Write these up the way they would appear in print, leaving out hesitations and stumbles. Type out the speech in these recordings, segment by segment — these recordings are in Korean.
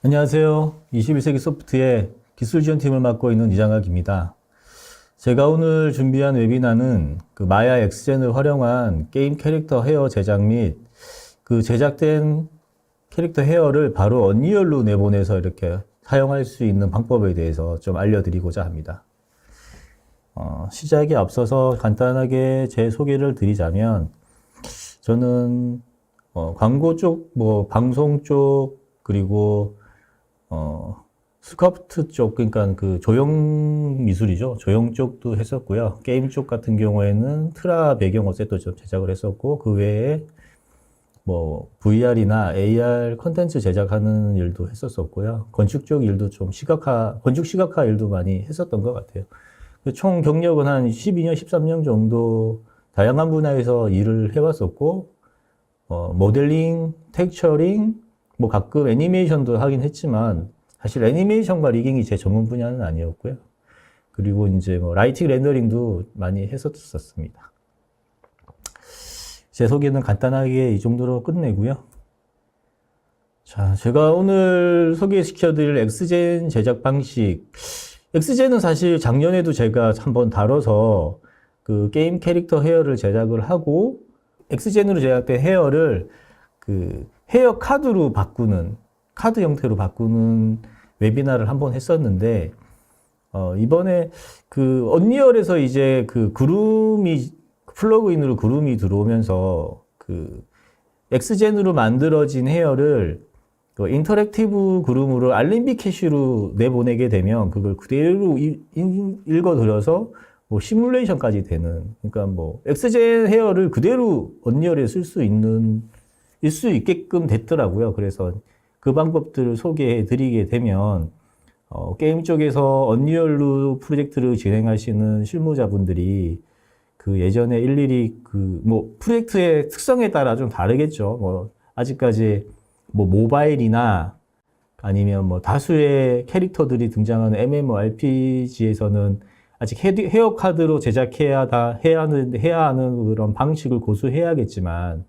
안녕하세요. 21세기 소프트의 기술 지원팀을 맡고 있는 이장학입니다. 제가 오늘 준비한 웨비나는 마야 엑스젠을 활용한 게임 캐릭터 헤어 제작 및 그 제작된 캐릭터 헤어를 바로 언리얼로 내보내서 이렇게 사용할 수 있는 방법에 대해서 좀 알려드리고자 합니다. 시작에 앞서서 간단하게 제 소개를 드리자면 저는 광고 쪽, 방송 쪽, 그리고 스커프트 쪽, 그러니까 그 조형 미술이죠. 조형 쪽도 했었고요. 게임 쪽 같은 경우에는 트라 배경 어셋도 좀 제작을 했었고, 그 외에 VR이나 AR 콘텐츠 제작하는 일도 했었었고요. 건축 쪽 일도 좀 건축 시각화 일도 많이 했었던 것 같아요. 총 경력은 한 12년, 13년 정도 다양한 분야에서 일을 해왔었고, 모델링, 텍처링, 가끔 애니메이션도 하긴 했지만, 사실 애니메이션과 리깅이 제 전문 분야는 아니었고요. 그리고 이제 라이팅 렌더링도 많이 했었습니다. 제 소개는 간단하게 이 정도로 끝내고요. 자, 제가 오늘 소개시켜드릴 엑스젠 제작 방식. 엑스젠은 사실 작년에도 제가 한번 다뤄서 그 게임 캐릭터 헤어를 제작을 하고, 엑스젠으로 제작된 헤어를 그 헤어 카드로 바꾸는, 카드 형태로 바꾸는 웨비나를 한번 했었는데, 이번에 그 언리얼에서 이제 그 플러그인으로 그룸이 들어오면서 그 엑스젠으로 만들어진 헤어를 그 인터랙티브 그룸으로 알림비 캐시로 내보내게 되면 그걸 그대로 읽어들여서 시뮬레이션까지 되는, 그러니까 엑스젠 헤어를 그대로 언리얼에 쓸 수 있게끔 됐더라고요. 그래서 그 방법들을 소개해 드리게 되면, 게임 쪽에서 언리얼로 프로젝트를 진행하시는 실무자분들이 그 예전에 일일이 프로젝트의 특성에 따라 좀 다르겠죠. 아직까지 모바일이나 아니면 다수의 캐릭터들이 등장하는 MMORPG에서는 아직 헤어 카드로 제작해야 하는 그런 방식을 고수해야겠지만,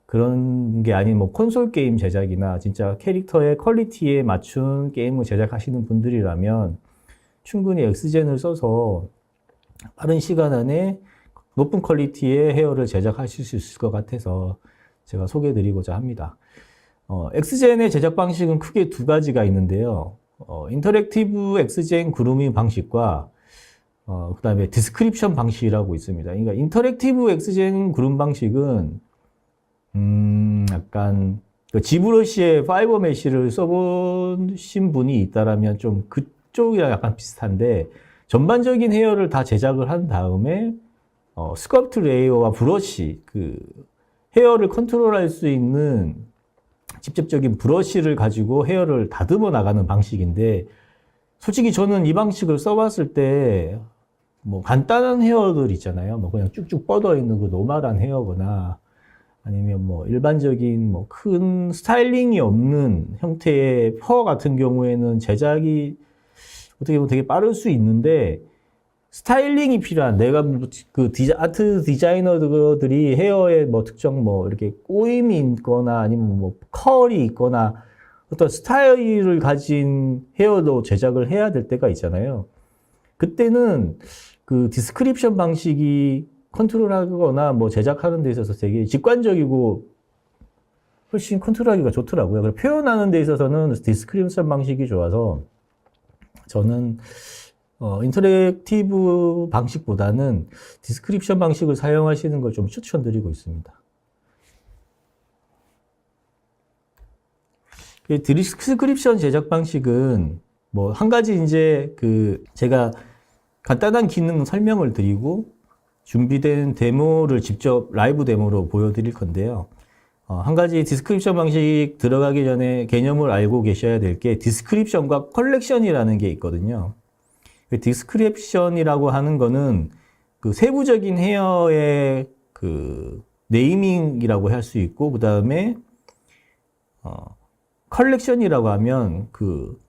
그런 게 아닌 콘솔 게임 제작이나 진짜 캐릭터의 퀄리티에 맞춘 게임을 제작하시는 분들이라면 충분히 엑스젠을 써서 빠른 시간 안에 높은 퀄리티의 헤어를 제작하실 수 있을 것 같아서 제가 소개해드리고자 합니다. 엑스젠의 제작 방식은 크게 두 가지가 있는데요. 인터랙티브 엑스젠 그루밍 방식과 그 다음에 디스크립션 방식이라고 있습니다. 그러니까 인터랙티브 엑스젠 그룸 방식은 약간 지브러시의 파이버 메쉬를 써보신 분이 있다라면 좀 그쪽이랑 약간 비슷한데, 전반적인 헤어를 다 제작을 한 다음에 스culpt 레이어와 브러쉬, 그 헤어를 컨트롤할 수 있는 직접적인 브러쉬를 가지고 헤어를 다듬어 나가는 방식인데, 솔직히 저는 이 방식을 써봤을 때 간단한 헤어들 있잖아요. 그냥 쭉쭉 뻗어 있는 그 노멀한 헤어거나, 아니면 일반적인 큰 스타일링이 없는 형태의 퍼 같은 경우에는 제작이 어떻게 보면 되게 빠를 수 있는데, 스타일링이 필요한, 내가 아트 디자이너들이 헤어에 특정 이렇게 꼬임이 있거나 아니면 컬이 있거나 어떤 스타일을 가진 헤어도 제작을 해야 될 때가 있잖아요. 그때는 그 디스크립션 방식이 컨트롤하거나 제작하는 데 있어서 되게 직관적이고 훨씬 컨트롤하기가 좋더라고요. 그래서 표현하는 데 있어서는 디스크립션 방식이 좋아서 저는 인터랙티브 방식보다는 디스크립션 방식을 사용하시는 걸 좀 추천드리고 있습니다. 디스크립션 제작 방식은 한 가지 이제 제가 간단한 기능 설명을 드리고 준비된 데모를 직접 라이브 데모로 보여드릴 건데요. 한 가지 디스크립션 방식 들어가기 전에 개념을 알고 계셔야 될 게 디스크립션과 컬렉션이라는 게 있거든요. 디스크립션이라고 하는 거는 그 세부적인 헤어의 그 네이밍이라고 할 수 있고, 그 다음에 컬렉션이라고 하면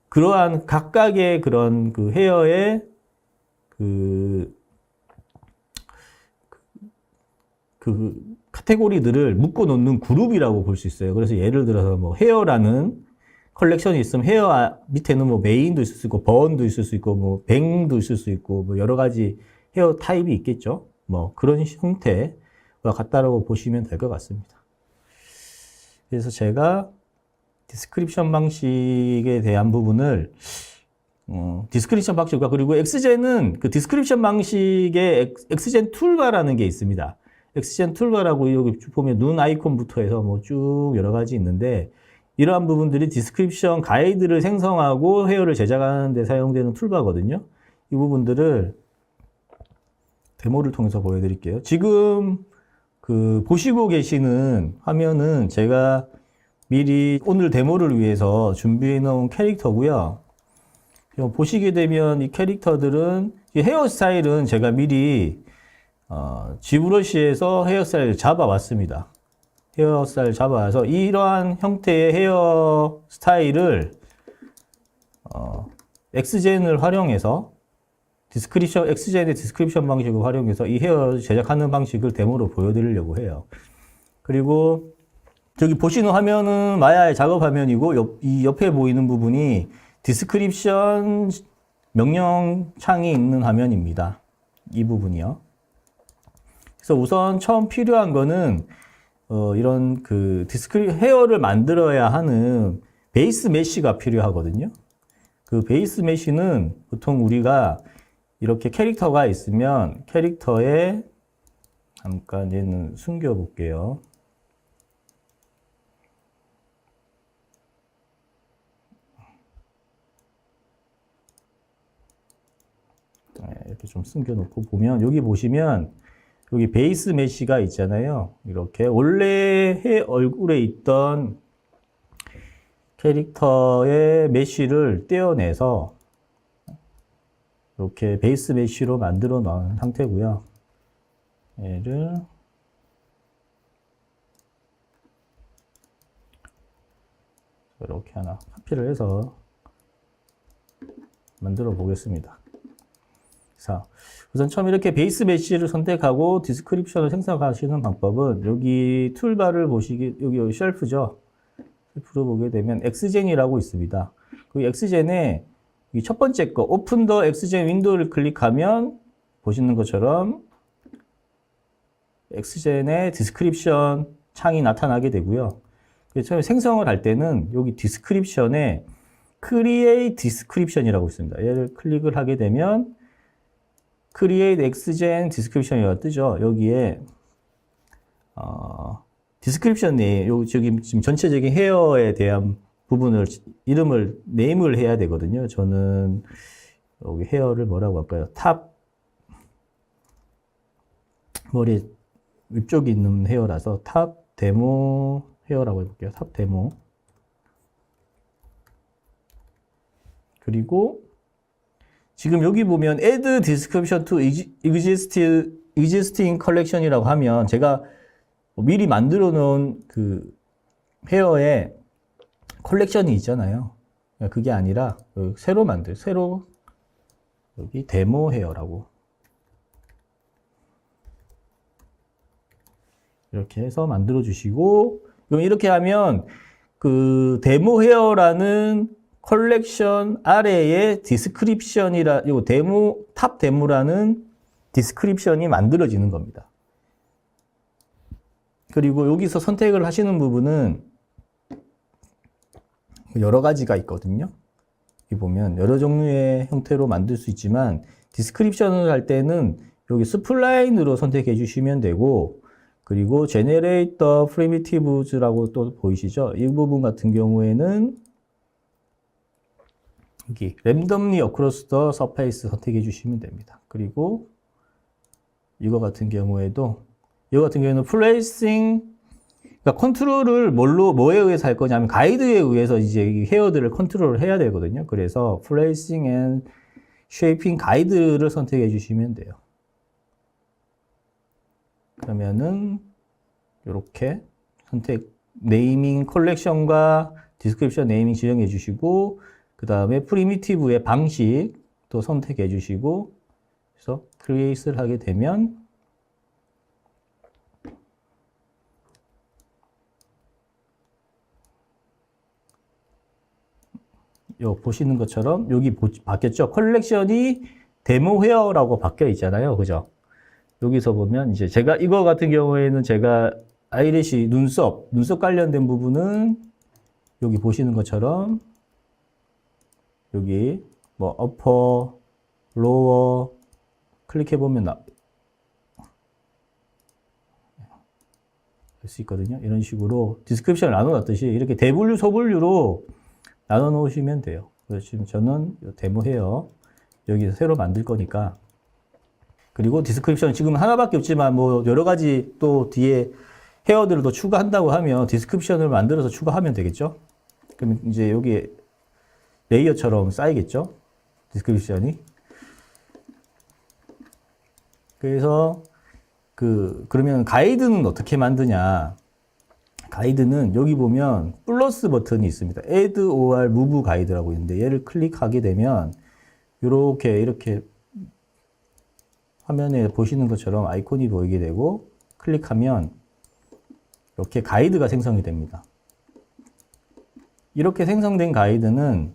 그러한 각각의 그런 그 헤어의 카테고리들을 묶어 놓는 그룹이라고 볼 수 있어요. 그래서 예를 들어서 헤어라는 컬렉션이 있으면 헤어 밑에는 뭐 메인도 있을 수 있고 번도 있을 수 있고 뭐 뱅도 있을 수 있고 뭐 여러 가지 헤어 타입이 있겠죠. 뭐 그런 형태와 같다라고 보시면 될 것 같습니다. 그래서 제가 디스크립션 방식에 대한 부분을 디스크립션 방식과 그리고 엑스젠은 그 디스크립션 방식에 엑스젠 툴바라는 게 있습니다. 엑스젠 툴바라고 여기 보면 눈 아이콘부터 해서 뭐 쭉 여러 가지 있는데 이러한 부분들이 디스크립션 가이드를 생성하고 헤어를 제작하는 데 사용되는 툴바거든요. 이 부분들을 데모를 통해서 보여드릴게요. 지금 그 보시고 계시는 화면은 제가 미리 오늘 데모를 위해서 준비해 놓은 캐릭터고요. 보시게 되면 이 캐릭터들은 이 헤어스타일은 제가 미리 G브러쉬에서 헤어스타일을 잡아왔습니다. 헤어스타일 잡아와서 이러한 형태의 헤어 스타일을 엑스젠을 활용해서 엑스젠의 디스크립션 방식을 활용해서 이 헤어 제작하는 방식을 데모로 보여드리려고 해요. 그리고 저기 보시는 화면은 마야의 작업 화면이고 이 옆에 보이는 부분이 디스크립션 명령 창이 있는 화면입니다. 이 부분이요. 그래서 우선 처음 필요한 거는 이런 그 헤어를 만들어야 하는 베이스 메쉬가 필요하거든요. 그 베이스 메쉬는 보통 우리가 이렇게 캐릭터가 있으면 캐릭터에 잠깐 얘는 숨겨 볼게요. 이렇게 좀 숨겨 놓고 보면 여기 보시면 여기 베이스 메쉬가 있잖아요. 이렇게 원래 얼굴에 있던 캐릭터의 메쉬를 떼어내서 이렇게 베이스 메쉬로 만들어 놓은 상태고요. 얘를 이렇게 하나 카피를 해서 만들어 보겠습니다. 자, 우선 처음 이렇게 베이스 메쉬를 선택하고 디스크립션을 생성하시는 방법은 여기 툴바를 여기 쉘프죠. 쉘프로 보게 되면 엑스젠이라고 있습니다. 그 엑스젠에 첫 번째 거 오픈 더 엑스젠 윈도우를 클릭하면 보시는 것처럼 엑스젠의 디스크립션 창이 나타나게 되고요. 처음에 생성을 할 때는 여기 디스크립션에 Create Description이라고 있습니다. 얘를 클릭을 하게 되면 Create Xgen Description이라고 뜨죠. 여기에 디스크립션 저기 지금 전체적인 헤어에 대한 부분을 이름을 네임을 해야 되거든요. 저는 여기 헤어를 뭐라고 할까요? 탑 머리 위쪽에 있는 헤어라서 탑 데모 헤어라고 해볼게요. 탑 데모. 그리고 지금 여기 보면 Add Description to Existing Collection이라고 하면 제가 미리 만들어 놓은 그 헤어에 컬렉션이 있잖아요. 그게 아니라 새로 여기 데모 헤어라고 이렇게 해서 만들어 주시고 그럼 이렇게 하면 그 데모 헤어라는 컬렉션 아래에 디스크립션이라 탑 데모라는 디스크립션이 만들어지는 겁니다. 그리고 여기서 선택을 하시는 부분은 여러 가지가 있거든요. 여기 보면 여러 종류의 형태로 만들 수 있지만 디스크립션을 할 때는 여기 스플라인으로 선택해 주시면 되고 그리고 Generate the Primitives라고 또 보이시죠? 이 부분 같은 경우에는 여기 randomly across the surface 선택해 주시면 됩니다. 그리고 이거 같은 경우에는 placing 그러니까 컨트롤을 뭐에 의해서 할 거냐면 가이드에 의해서 이제 헤어들을 컨트롤을 해야 되거든요. 그래서 placing and shaping 가이드를 선택해 주시면 돼요. 그러면은 이렇게 네이밍 컬렉션과 디스크립션 네이밍 지정해 주시고 그 다음에 프리미티브의 방식도 선택해 주시고 그래서 크리에이트를 하게 되면 요 보시는 것처럼 여기 바뀌었죠? 컬렉션이 데모 헤어라고 바뀌어 있잖아요. 그죠? 여기서 보면 이제 제가 이거 같은 경우에는 제가 아이래쉬 눈썹 관련된 부분은 여기 보시는 것처럼 여기 뭐 어퍼, 로어 클릭해 보면 할 수 있거든요. 이런 식으로 디스크립션을 나눠 놨듯이 이렇게 대분류, 소분류로 나눠 놓으시면 돼요. 그래서 지금 저는 데모 헤어 여기서 새로 만들 거니까. 그리고 디스크립션 지금 하나밖에 없지만 뭐 여러 가지 또 뒤에 헤어들을 더 추가한다고 하면 디스크립션을 만들어서 추가하면 되겠죠. 그럼 이제 여기 레이어처럼 쌓이겠죠. 디스크립션이. 그래서 그러면 가이드는 어떻게 만드냐? 가이드는 여기 보면 플러스 버튼이 있습니다. Add or Move 가이드라고 있는데 얘를 클릭하게 되면 이렇게 화면에 보시는 것처럼 아이콘이 보이게 되고 클릭하면 이렇게 가이드가 생성이 됩니다. 이렇게 생성된 가이드는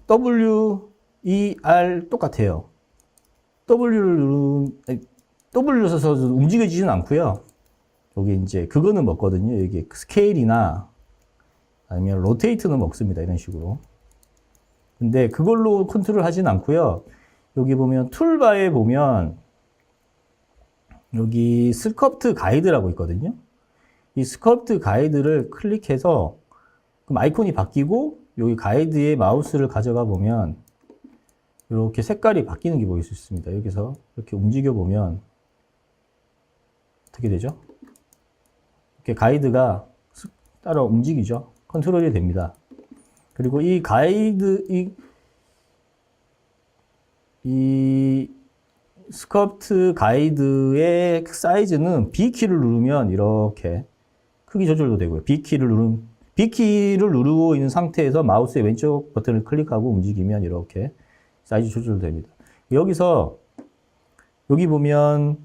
W, E, R 똑같아요. W 써서 움직여지진 않고요. 여기 이제 그거는 먹거든요. 여기 스케일이나 아니면 로테이트는 먹습니다. 이런 식으로. 근데 그걸로 컨트롤 하진 않고요. 여기 보면 툴바에 보면 여기 스컬프트 가이드라고 있거든요. 이 스컬프트 가이드를 클릭해서 그럼 아이콘이 바뀌고 여기 가이드에 마우스를 가져가 보면 이렇게 색깔이 바뀌는 게 보일 수 있습니다. 여기서 이렇게 움직여 보면 어떻게 되죠? 이렇게 가이드가 따라 움직이죠. 컨트롤이 됩니다. 그리고 이 가이드, 이 스컬프트 가이드의 사이즈는 B키를 누르면 이렇게 크기 조절도 되고요. B키를 누르고 있는 상태에서 마우스의 왼쪽 버튼을 클릭하고 움직이면 이렇게 사이즈 조절도 됩니다. 여기서 여기 보면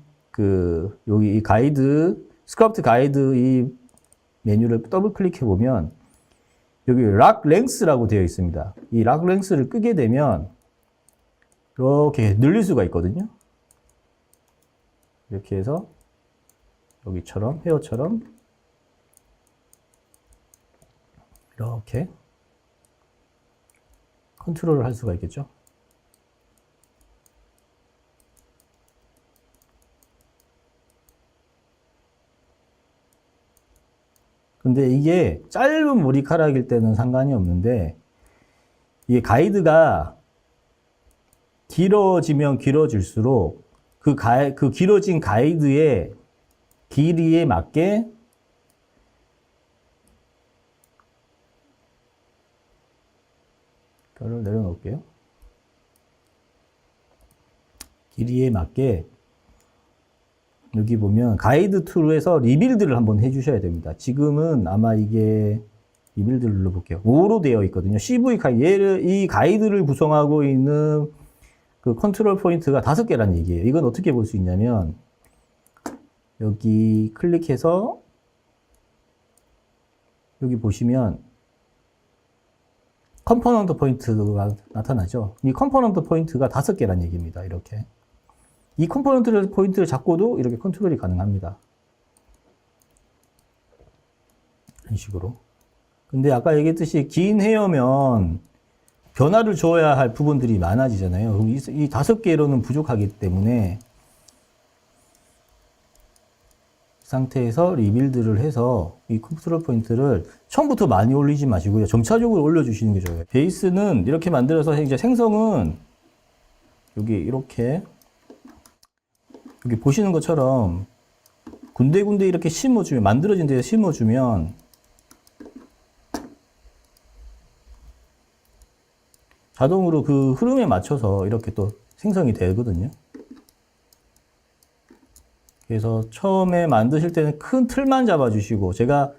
여기 이 가이드 스컬프트 가이드 이 메뉴를 더블 클릭해 보면 여기 락 랭스라고 되어 있습니다. 이 락 랭스를 끄게 되면 이렇게 늘릴 수가 있거든요. 이렇게 해서 여기처럼 헤어처럼 이렇게 컨트롤을 할 수가 있겠죠. 근데 이게 짧은 머리카락일 때는 상관이 없는데 이게 가이드가 길어지면 길어질수록 그 길어진 가이드의 길이에 맞게 이거를 내려놓을게요. 길이에 맞게 여기 보면 가이드 툴에서 리빌드를 한번 해주셔야 됩니다. 지금은 아마 이게 리빌드를 눌러볼게요. 5로 되어 있거든요. CV 가이드, 이 가이드를 구성하고 있는 그 컨트롤 포인트가 5개라는 얘기예요. 이건 어떻게 볼 수 있냐면 여기 클릭해서 여기 보시면 컴포넌트 포인트가 나타나죠. 이 컴포넌트 포인트가 5개라는 얘기입니다. 이렇게. 이 컴포넌트 포인트를 잡고도 이렇게 컨트롤이 가능합니다. 이런 식으로. 근데 아까 얘기했듯이 긴 헤어면 변화를 줘야 할 부분들이 많아지잖아요. 그럼 이 5개로는 부족하기 때문에 이 상태에서 리빌드를 해서 이 컨트롤 포인트를 처음부터 많이 올리지 마시고요. 점차적으로 올려주시는 게 좋아요. 베이스는 이렇게 만들어서 이제 생성은 여기 이렇게 여기 보시는 것처럼 군데군데 이렇게 심어주면 만들어진 데에 심어주면 자동으로 그 흐름에 맞춰서 이렇게 또 생성이 되거든요. 그래서 처음에 만드실 때는 큰 틀만 잡아주시고 제가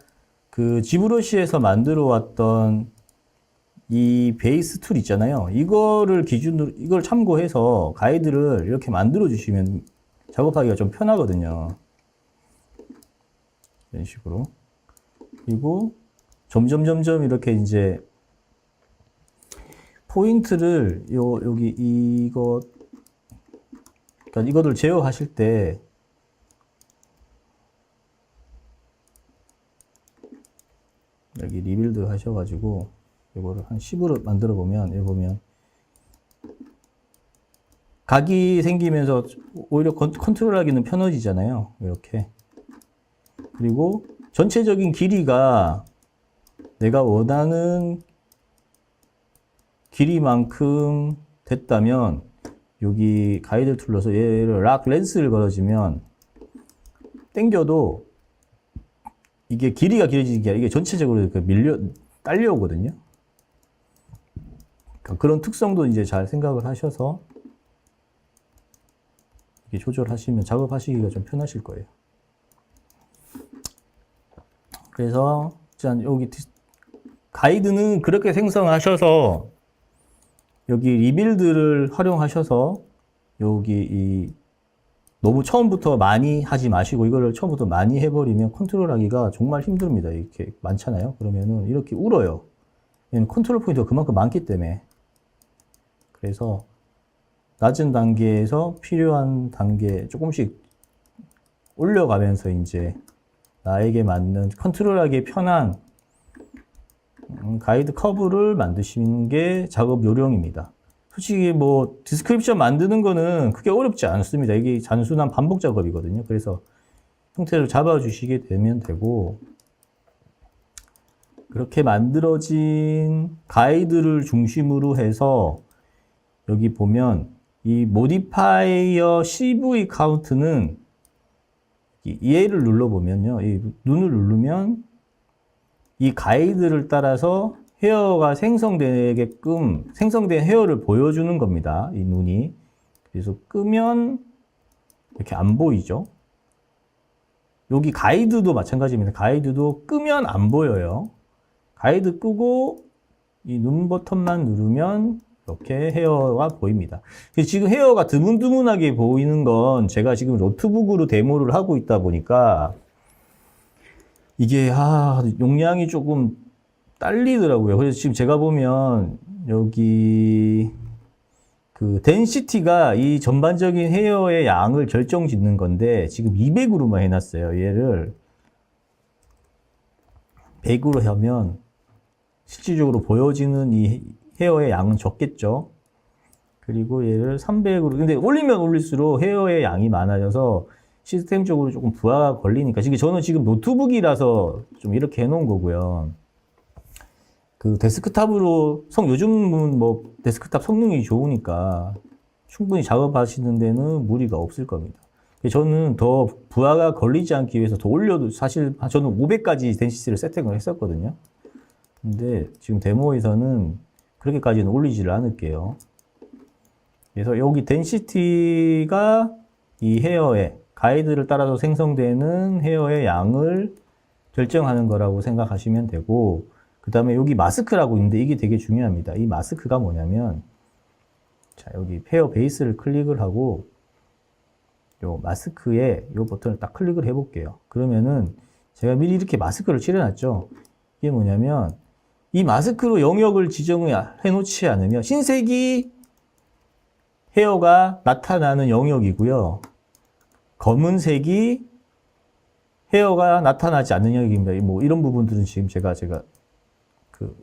그 지브러시에서 만들어 왔던 이 베이스 툴 있잖아요. 이거를 기준으로 이걸 참고해서 가이드를 이렇게 만들어 주시면 작업하기가 좀 편하거든요. 이런 식으로. 그리고 점점 이렇게 이제 포인트를 여기 그러니까 이거를 제어하실 때 여기 리빌드 하셔가지고 이거를 한 10으로 만들어 보면 여기 보면 각이 생기면서 오히려 컨트롤하기는 편해지잖아요. 이렇게. 그리고 전체적인 길이가 내가 원하는 길이만큼 됐다면 여기 가이드 툴러서 얘를 락 렌스를 걸어주면 당겨도 이게 길이가 길어지는 게 아니라 이게 전체적으로 딸려오거든요. 그러니까 그런 특성도 이제 잘 생각을 하셔서 이렇게 조절하시면 작업하시기가 좀 편하실 거예요. 그래서 여기 가이드는 그렇게 생성하셔서 여기 리빌드를 활용하셔서 여기 너무 처음부터 많이 하지 마시고 이거를 처음부터 많이 해버리면 컨트롤하기가 정말 힘듭니다. 이렇게 많잖아요. 그러면은 이렇게 울어요. 왜냐면 컨트롤 포인트가 그만큼 많기 때문에. 그래서 낮은 단계에서 필요한 단계 조금씩 올려가면서 이제 나에게 맞는 컨트롤하기 편한 가이드 커브를 만드시는 게 작업 요령입니다. 솔직히 뭐 디스크립션 만드는 거는 크게 어렵지 않습니다. 이게 단순한 반복 작업이거든요. 그래서 형태를 잡아주시게 되면 되고, 그렇게 만들어진 가이드를 중심으로 해서 여기 보면 이 모디파이어 CV 카운트는 얘를 눌러보면요. 이 눈을 누르면 이 가이드를 따라서 헤어가 생성되게끔 생성된 헤어를 보여주는 겁니다. 이 눈이. 그래서 끄면 이렇게 안 보이죠. 여기 가이드도 마찬가지입니다. 가이드도 끄면 안 보여요. 가이드 끄고 이 눈 버튼만 누르면 이렇게 헤어가 보입니다. 지금 헤어가 드문드문하게 보이는 건 제가 지금 노트북으로 데모를 하고 있다 보니까 이게 용량이 조금 딸리더라고요. 그래서 지금 제가 보면 여기 그 덴시티가 이 전반적인 헤어의 양을 결정짓는 건데 지금 200으로만 해놨어요. 얘를 100으로 하면 실질적으로 보여지는 이 헤어의 양은 적겠죠. 그리고 얘를 300으로, 근데 올리면 올릴수록 헤어의 양이 많아져서 시스템적으로 조금 부하가 걸리니까, 저는 지금 노트북이라서 좀 이렇게 해놓은 거고요. 그 데스크탑으로, 요즘은 뭐 데스크탑 성능이 좋으니까 충분히 작업하시는 데는 무리가 없을 겁니다. 저는 더 부하가 걸리지 않기 위해서 더 올려도, 사실 저는 500까지 덴시티를 세팅을 했었거든요. 근데 지금 데모에서는 그렇게까지는 올리지를 않을게요. 그래서 여기 덴시티가 이 헤어의 가이드를 따라서 생성되는 헤어의 양을 결정하는 거라고 생각하시면 되고, 그 다음에 여기 마스크라고 있는데 이게 되게 중요합니다. 이 마스크가 뭐냐면, 자, 여기 헤어 베이스를 클릭을 하고 요 마스크에 요 버튼을 딱 클릭을 해 볼게요. 그러면은 제가 미리 이렇게 마스크를 칠해놨죠. 이게 뭐냐면 이 마스크로 영역을 지정해 놓지 않으면 흰색이 헤어가 나타나는 영역이고요. 검은색이 헤어가 나타나지 않는 영역입니다. 뭐 이런 부분들은 지금 제가 그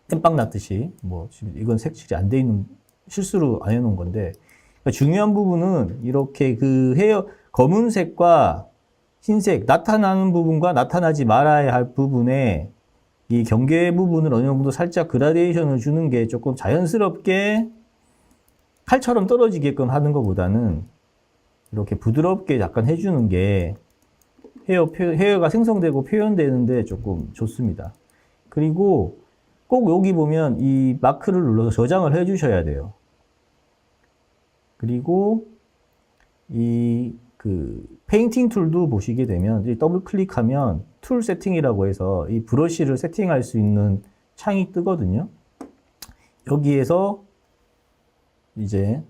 땜빵 났듯이 뭐 지금 이건 색칠이 안 돼 있는 실수로 안 해놓은 건데, 그러니까 중요한 부분은 이렇게 그 헤어 검은색과 흰색 나타나는 부분과 나타나지 말아야 할 부분에 이 경계 부분을 어느 정도 살짝 그라데이션을 주는 게 조금 자연스럽게 칼처럼 떨어지게끔 하는 것보다는 이렇게 부드럽게 약간 해주는 게 헤어가 생성되고 표현되는데 조금 좋습니다. 그리고 꼭 여기 보면 이 마크를 눌러서 저장을 해 주셔야 돼요. 그리고 이 페인팅 툴도 보시게 되면 더블 클릭하면 툴 세팅이라고 해서 이 브러쉬를 세팅할 수 있는 창이 뜨거든요. 여기에서 이제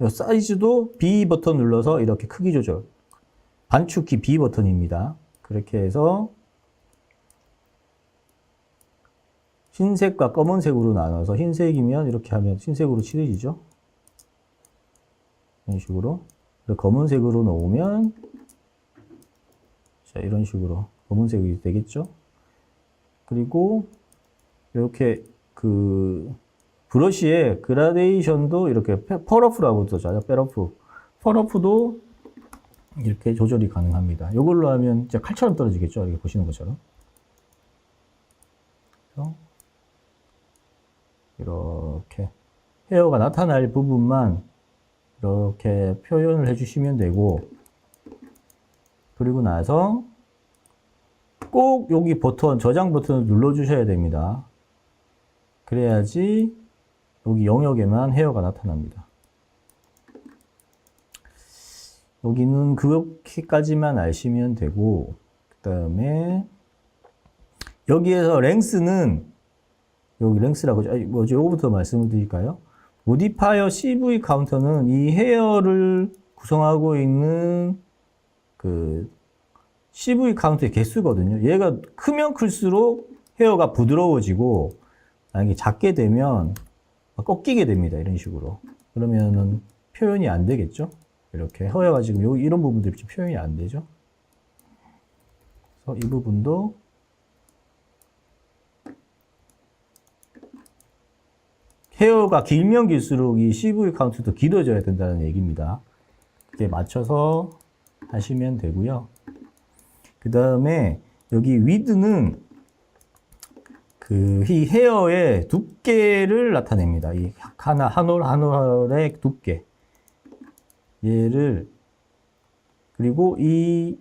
이 사이즈도 B 버튼 눌러서 이렇게 크기 조절, 반축키 B 버튼입니다. 그렇게 해서 흰색과 검은색으로 나눠서 흰색이면 이렇게 하면 흰색으로 칠해지죠. 이런 식으로. 검은색으로 놓으면 자, 이런 식으로 검은색이 되겠죠. 그리고 이렇게 그 브러쉬의 그라데이션도 이렇게 펄러프라고 하잖아요. 펄러프. 펄러프도 이렇게 조절이 가능합니다. 이걸로 하면 진짜 칼처럼 떨어지겠죠. 이렇게 보시는 것처럼. 이렇게 헤어가 나타날 부분만 이렇게 표현을 해주시면 되고, 그리고 나서 꼭 여기 버튼, 저장 버튼을 눌러주셔야 됩니다. 그래야지 여기 영역에만 헤어가 나타납니다. 여기는 그렇게까지만 아시면 되고, 그 다음에 여기에서 랭스는 여기 랭스라고 하죠. 뭐죠? 요거부터 말씀을 드릴까요? 모디파이어 CV 카운터는 이 헤어를 구성하고 있는 그 CV 카운트의 개수거든요. 얘가 크면 클수록 헤어가 부드러워지고, 만약에 작게 되면 꺾이게 됩니다. 이런 식으로. 그러면은 표현이 안 되겠죠? 이렇게 헤어가 지금 이런 부분들이 표현이 안 되죠? 그래서 이 부분도 헤어가 길면 길수록 이 CV 카운트도 길어져야 된다는 얘기입니다. 그게 맞춰서 하시면 되고요. 그 다음에 여기 위드는 이 헤어의 두께를 나타냅니다. 이 한 올 한 올의 두께. 얘를, 그리고 이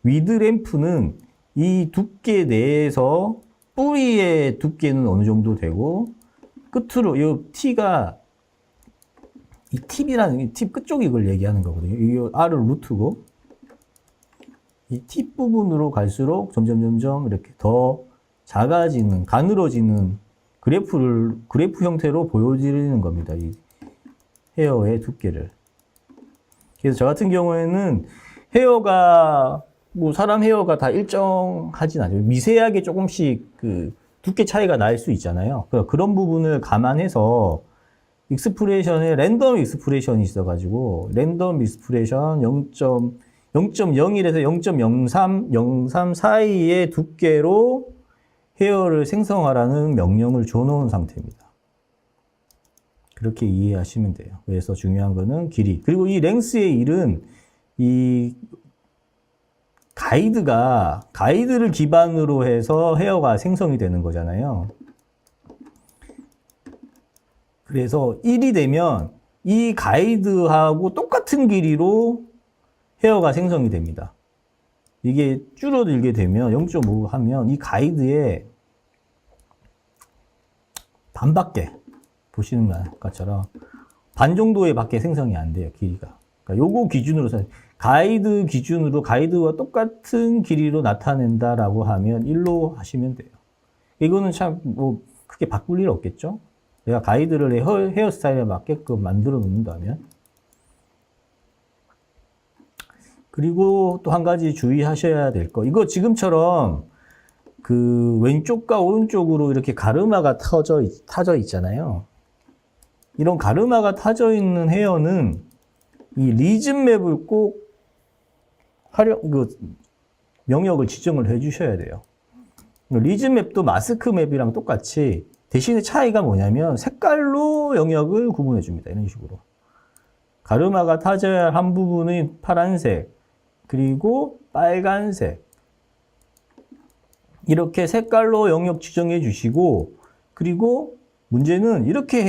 위드 램프는 이 두께 내에서 뿌리의 두께는 어느 정도 되고, 끝으로 이 T가 이 팁이라는 이 팁 끝쪽 이걸 얘기하는 거거든요. 이 R은 루트고, 이 팁 부분으로 갈수록 점점 이렇게 더 작아지는, 가늘어지는 그래프 형태로 보여지는 겁니다. 이 헤어의 두께를. 그래서 저 같은 경우에는 헤어가, 뭐 사람 헤어가 다 일정하진 않아요. 미세하게 조금씩 그 두께 차이가 날 수 있잖아요. 그런 부분을 감안해서 익스프레션에 랜덤 익스프레션이 있어가지고, 랜덤 익스프레션 0.01에서 0.03 사이의 두께로 헤어를 생성하라는 명령을 줘놓은 상태입니다. 그렇게 이해하시면 돼요. 그래서 중요한 거는 길이. 그리고 이 랭스의 일은 이 가이드를 기반으로 해서 헤어가 생성이 되는 거잖아요. 그래서 1이 되면 이 가이드하고 똑같은 길이로 헤어가 생성이 됩니다. 이게 줄어들게 되면 0.5 하면 이 가이드의 반밖에, 보시는 것처럼 반 정도의 밖에 생성이 안 돼요, 길이가. 그러니까 요거 기준으로, 가이드 기준으로 가이드와 똑같은 길이로 나타낸다라고 하면 1로 하시면 돼요. 이거는 참 뭐 크게 바꿀 일 없겠죠? 내가 가이드를 내 헤어스타일에 맞게끔 만들어 놓는다면. 그리고 또 한 가지 주의하셔야 될 거. 이거 지금처럼 그 왼쪽과 오른쪽으로 이렇게 가르마가 타져 있잖아요. 이런 가르마가 타져 있는 헤어는 이 리즌 맵을 꼭 영역을 지정을 해 주셔야 돼요. 리즌 맵도 마스크 맵이랑 똑같이, 대신에 차이가 뭐냐면 색깔로 영역을 구분해 줍니다. 이런 식으로. 가르마가 타져야 할 한 부분은 파란색, 그리고 빨간색. 이렇게 색깔로 영역 지정해 주시고, 그리고 문제는 이렇게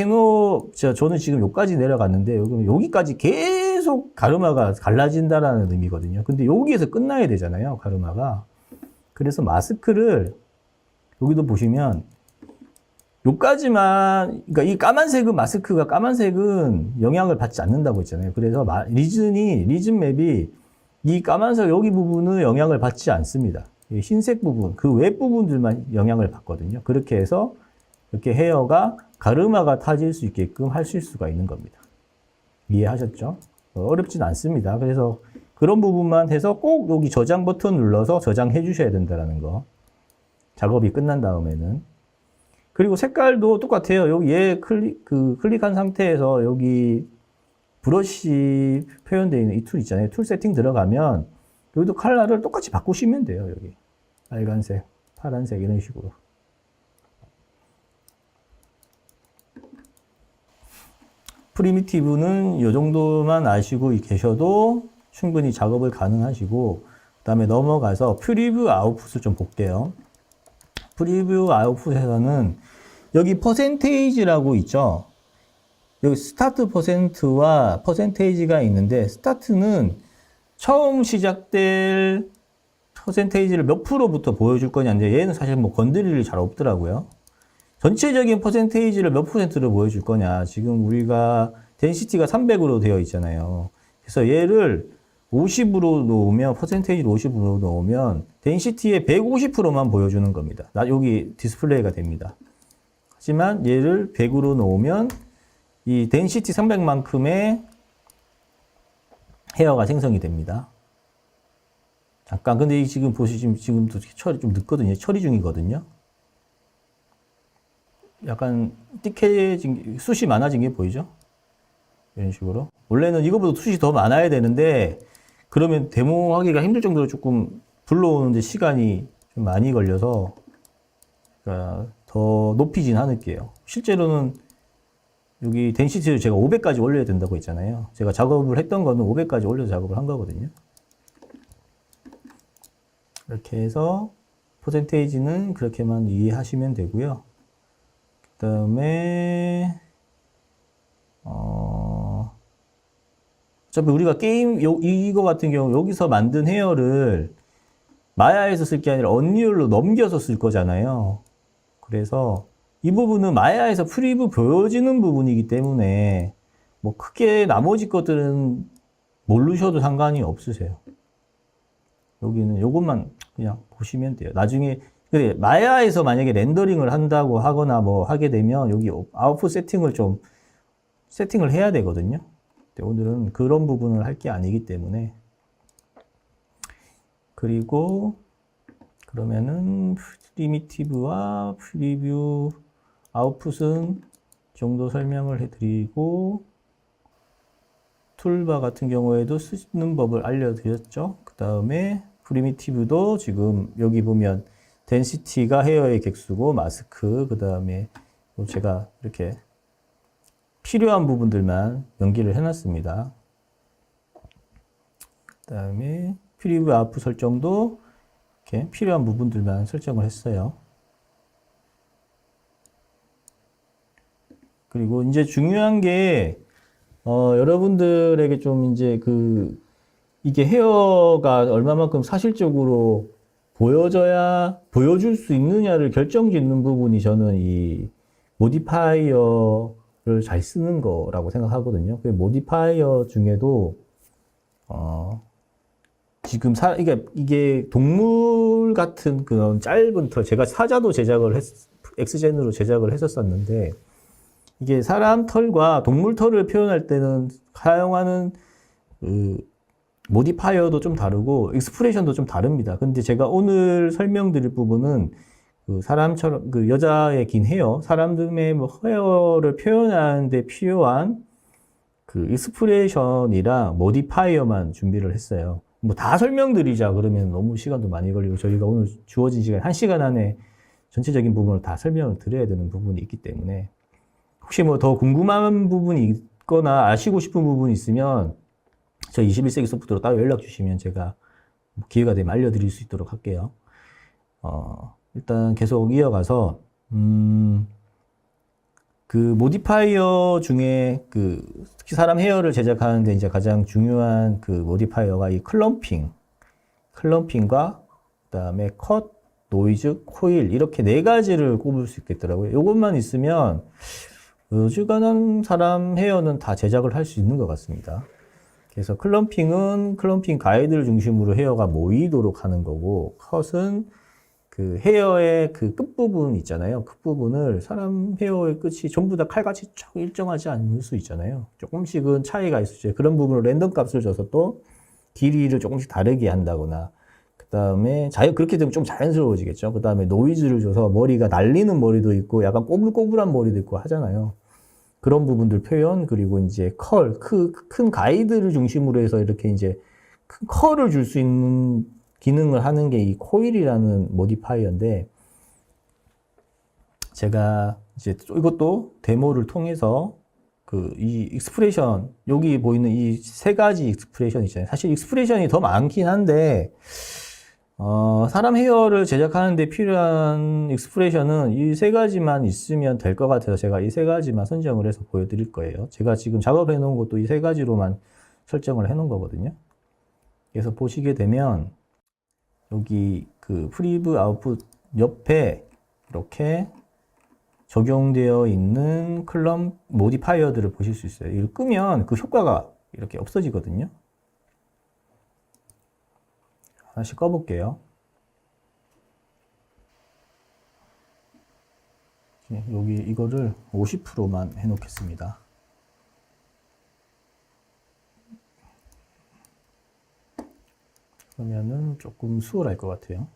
저는 지금 여기까지 내려갔는데, 여기까지 계속 가르마가 갈라진다라는 의미거든요. 근데 여기에서 끝나야 되잖아요, 가르마가. 그래서 마스크를, 여기도 보시면, 요까지만, 그러니까 이 까만색은, 마스크가 까만색은 영향을 받지 않는다고 했잖아요. 그래서 리즌 맵이 이 까만색 여기 부분은 영향을 받지 않습니다. 흰색 부분, 그 외 부분들만 영향을 받거든요. 그렇게 해서 이렇게 헤어가 가르마가 타질 수 있게끔 하실 수가 있는 겁니다. 이해하셨죠? 어렵진 않습니다. 그래서 그런 부분만 해서 꼭 여기 저장 버튼 눌러서 저장해 주셔야 된다는 거. 작업이 끝난 다음에는. 그리고 색깔도 똑같아요. 여기 얘 클릭한 상태에서 여기 브러쉬 표현되어 있는 이 툴 있잖아요. 툴 세팅 들어가면 여기도 컬러를 똑같이 바꾸시면 돼요. 여기 빨간색, 파란색 이런 식으로. 프리미티브는 이 정도만 아시고 계셔도 충분히 작업을 가능하시고, 그 다음에 넘어가서 프리뷰 아웃풋을 좀 볼게요. 프리뷰 아웃풋에서는 여기 퍼센테이지라고 있죠. 여기 스타트 퍼센트와 퍼센테이지가 있는데, 스타트는 처음 시작될 퍼센테이지를 몇 프로부터 보여줄 거냐인데, 얘는 사실 뭐 건드릴 일이 잘 없더라고요. 전체적인 퍼센테이지를 몇 %로 보여줄 거냐. 지금 우리가 덴시티가 300으로 되어 있잖아요. 그래서 얘를 50으로 놓으면, 퍼센테이지를 50으로 놓으면 덴시티의 150%만 보여주는 겁니다. 여기 디스플레이가 됩니다. 하지만 얘를 100으로 놓으면 이 덴시티 300만큼의 헤어가 생성이 됩니다. 잠깐, 근데 지금 보시면 지금도 처리 좀 늦거든요. 처리 중이거든요. 약간 띠케진, 숱이 많아진 게 보이죠? 이런 식으로. 원래는 이거보다 숱이 더 많아야 되는데, 그러면 데모하기가 힘들 정도로 조금 불러오는데 시간이 좀 많이 걸려서, 그러니까 더 높이진 않을게요. 실제로는 여기 덴시티를 제가 500까지 올려야 된다고 했잖아요. 제가 작업을 했던 거는 500까지 올려서 작업을 한 거거든요. 이렇게 해서 퍼센테이지는 그렇게만 이해하시면 되고요. 그 다음에 어차피 우리가 게임 이거 같은 경우 여기서 만든 헤어를 마야에서 쓸 게 아니라 언리얼로 넘겨서 쓸 거잖아요. 그래서 이 부분은 마야에서 프리뷰 보여지는 부분이기 때문에 뭐 크게 나머지 것들은 모르셔도 상관이 없으세요. 여기는 요것만 그냥 보시면 돼요. 나중에 그래, 마야에서 만약에 렌더링을 한다고 하거나 뭐 하게 되면 여기 아웃풋 세팅을 좀 세팅을 해야 되거든요. 근데 오늘은 그런 부분을 할 게 아니기 때문에. 그리고 그러면은 프리미티브와 프리뷰 아웃풋은 이 정도 설명을 해드리고, 툴바 같은 경우에도 쓰는 법을 알려드렸죠. 그 다음에 프리미티브도 지금 여기 보면 덴시티가 헤어의 객수고 마스크, 그 다음에 제가 이렇게 필요한 부분들만 연기를 해놨습니다. 그 다음에 프리뷰 아웃풋 설정도 이렇게 필요한 부분들만 설정을 했어요. 그리고 이제 중요한 게 여러분들에게 좀 이제 이게 헤어가 얼마만큼 사실적으로 보여줄 수 있느냐를 결정짓는 부분이 저는 이 모디파이어를 잘 쓰는 거라고 생각하거든요. 그 모디파이어 중에도, 지금 이게 동물 같은 그런 짧은 털, 제가 사자도 엑스젠으로 제작을 했었었는데, 이게 사람 털과 동물 털을 표현할 때는 사용하는 모디파이어도 좀 다르고 익스프레션도 좀 다릅니다. 근데 제가 오늘 설명드릴 부분은 사람처럼 여자의 긴 헤어, 사람들의 뭐 헤어를 표현하는데 필요한 익스프레션이랑 모디파이어만 준비를 했어요. 뭐 다 설명드리자 그러면 너무 시간도 많이 걸리고, 저희가 오늘 주어진 시간 1시간 안에 전체적인 부분을 다 설명을 드려야 되는 부분이 있기 때문에, 혹시 뭐 더 궁금한 부분이 있거나 아시고 싶은 부분이 있으면 저 21세기 소프트로 따로 연락 주시면 제가 기회가 되면 알려드릴 수 있도록 할게요. 일단 계속 이어가서 모디파이어 중에 특히 사람 헤어를 제작하는데 이제 가장 중요한 모디파이어가 이 클럼핑과 그다음에 컷, 노이즈, 코일 이렇게 4가지를 꼽을 수 있겠더라고요. 이것만 있으면 어지간한 사람 헤어는 다 제작을 할 수 있는 것 같습니다. 그래서 클럼핑은 클럼핑 가이드를 중심으로 헤어가 모이도록 하는 거고, 컷은 헤어의 끝부분 있잖아요. 끝부분을 사람 헤어의 끝이 전부 다 칼같이 쫙 일정하지 않을 수 있잖아요. 조금씩은 차이가 있을 수 있어요. 그런 부분을 랜덤 값을 줘서 또 길이를 조금씩 다르게 한다거나, 그 그다음에 그렇게 되면 좀 자연스러워지겠죠. 그다음에 노이즈를 줘서 머리가 날리는 머리도 있고 약간 꼬불꼬불한 머리도 있고 하잖아요. 그런 부분들 표현, 그리고 이제 큰 가이드를 중심으로 해서 이렇게 이제 큰 컬을 줄 수 있는 기능을 하는 게 이 코일이라는 모디파이어인데, 제가 이제 이것도 데모를 통해서 이 익스프레션, 여기 보이는 이 세 가지 익스프레션 있잖아요. 사실 익스프레션이 더 많긴 한데, 사람 헤어를 제작하는데 필요한 익스프레션은 이 세 가지만 있으면 될 것 같아서 제가 이 세 가지만 선정을 해서 보여드릴 거예요. 제가 지금 작업해 놓은 것도 이 세 가지로만 설정을 해 놓은 거거든요. 그래서 보시게 되면 여기 프리브 아웃풋 옆에 이렇게 적용되어 있는 클럼 모디파이어들을 보실 수 있어요. 이걸 끄면 그 효과가 이렇게 없어지거든요. 하나씩 꺼볼게요. 여기 이거를 50%만 해놓겠습니다. 그러면은 조금 수월할 것 같아요.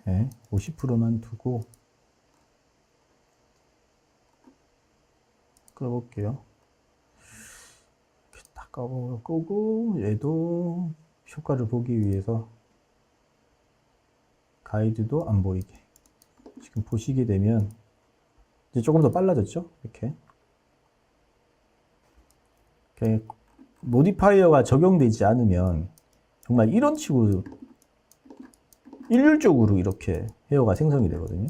네, 50%만 두고 끌어볼게요. 이렇게 딱 끄고 얘도 효과를 보기 위해서 가이드도 안 보이게. 지금 보시게 되면 이제 조금 더 빨라졌죠? 이렇게 모디파이어가 적용되지 않으면 정말 이런 식으로 일률적으로 이렇게 헤어가 생성이 되거든요.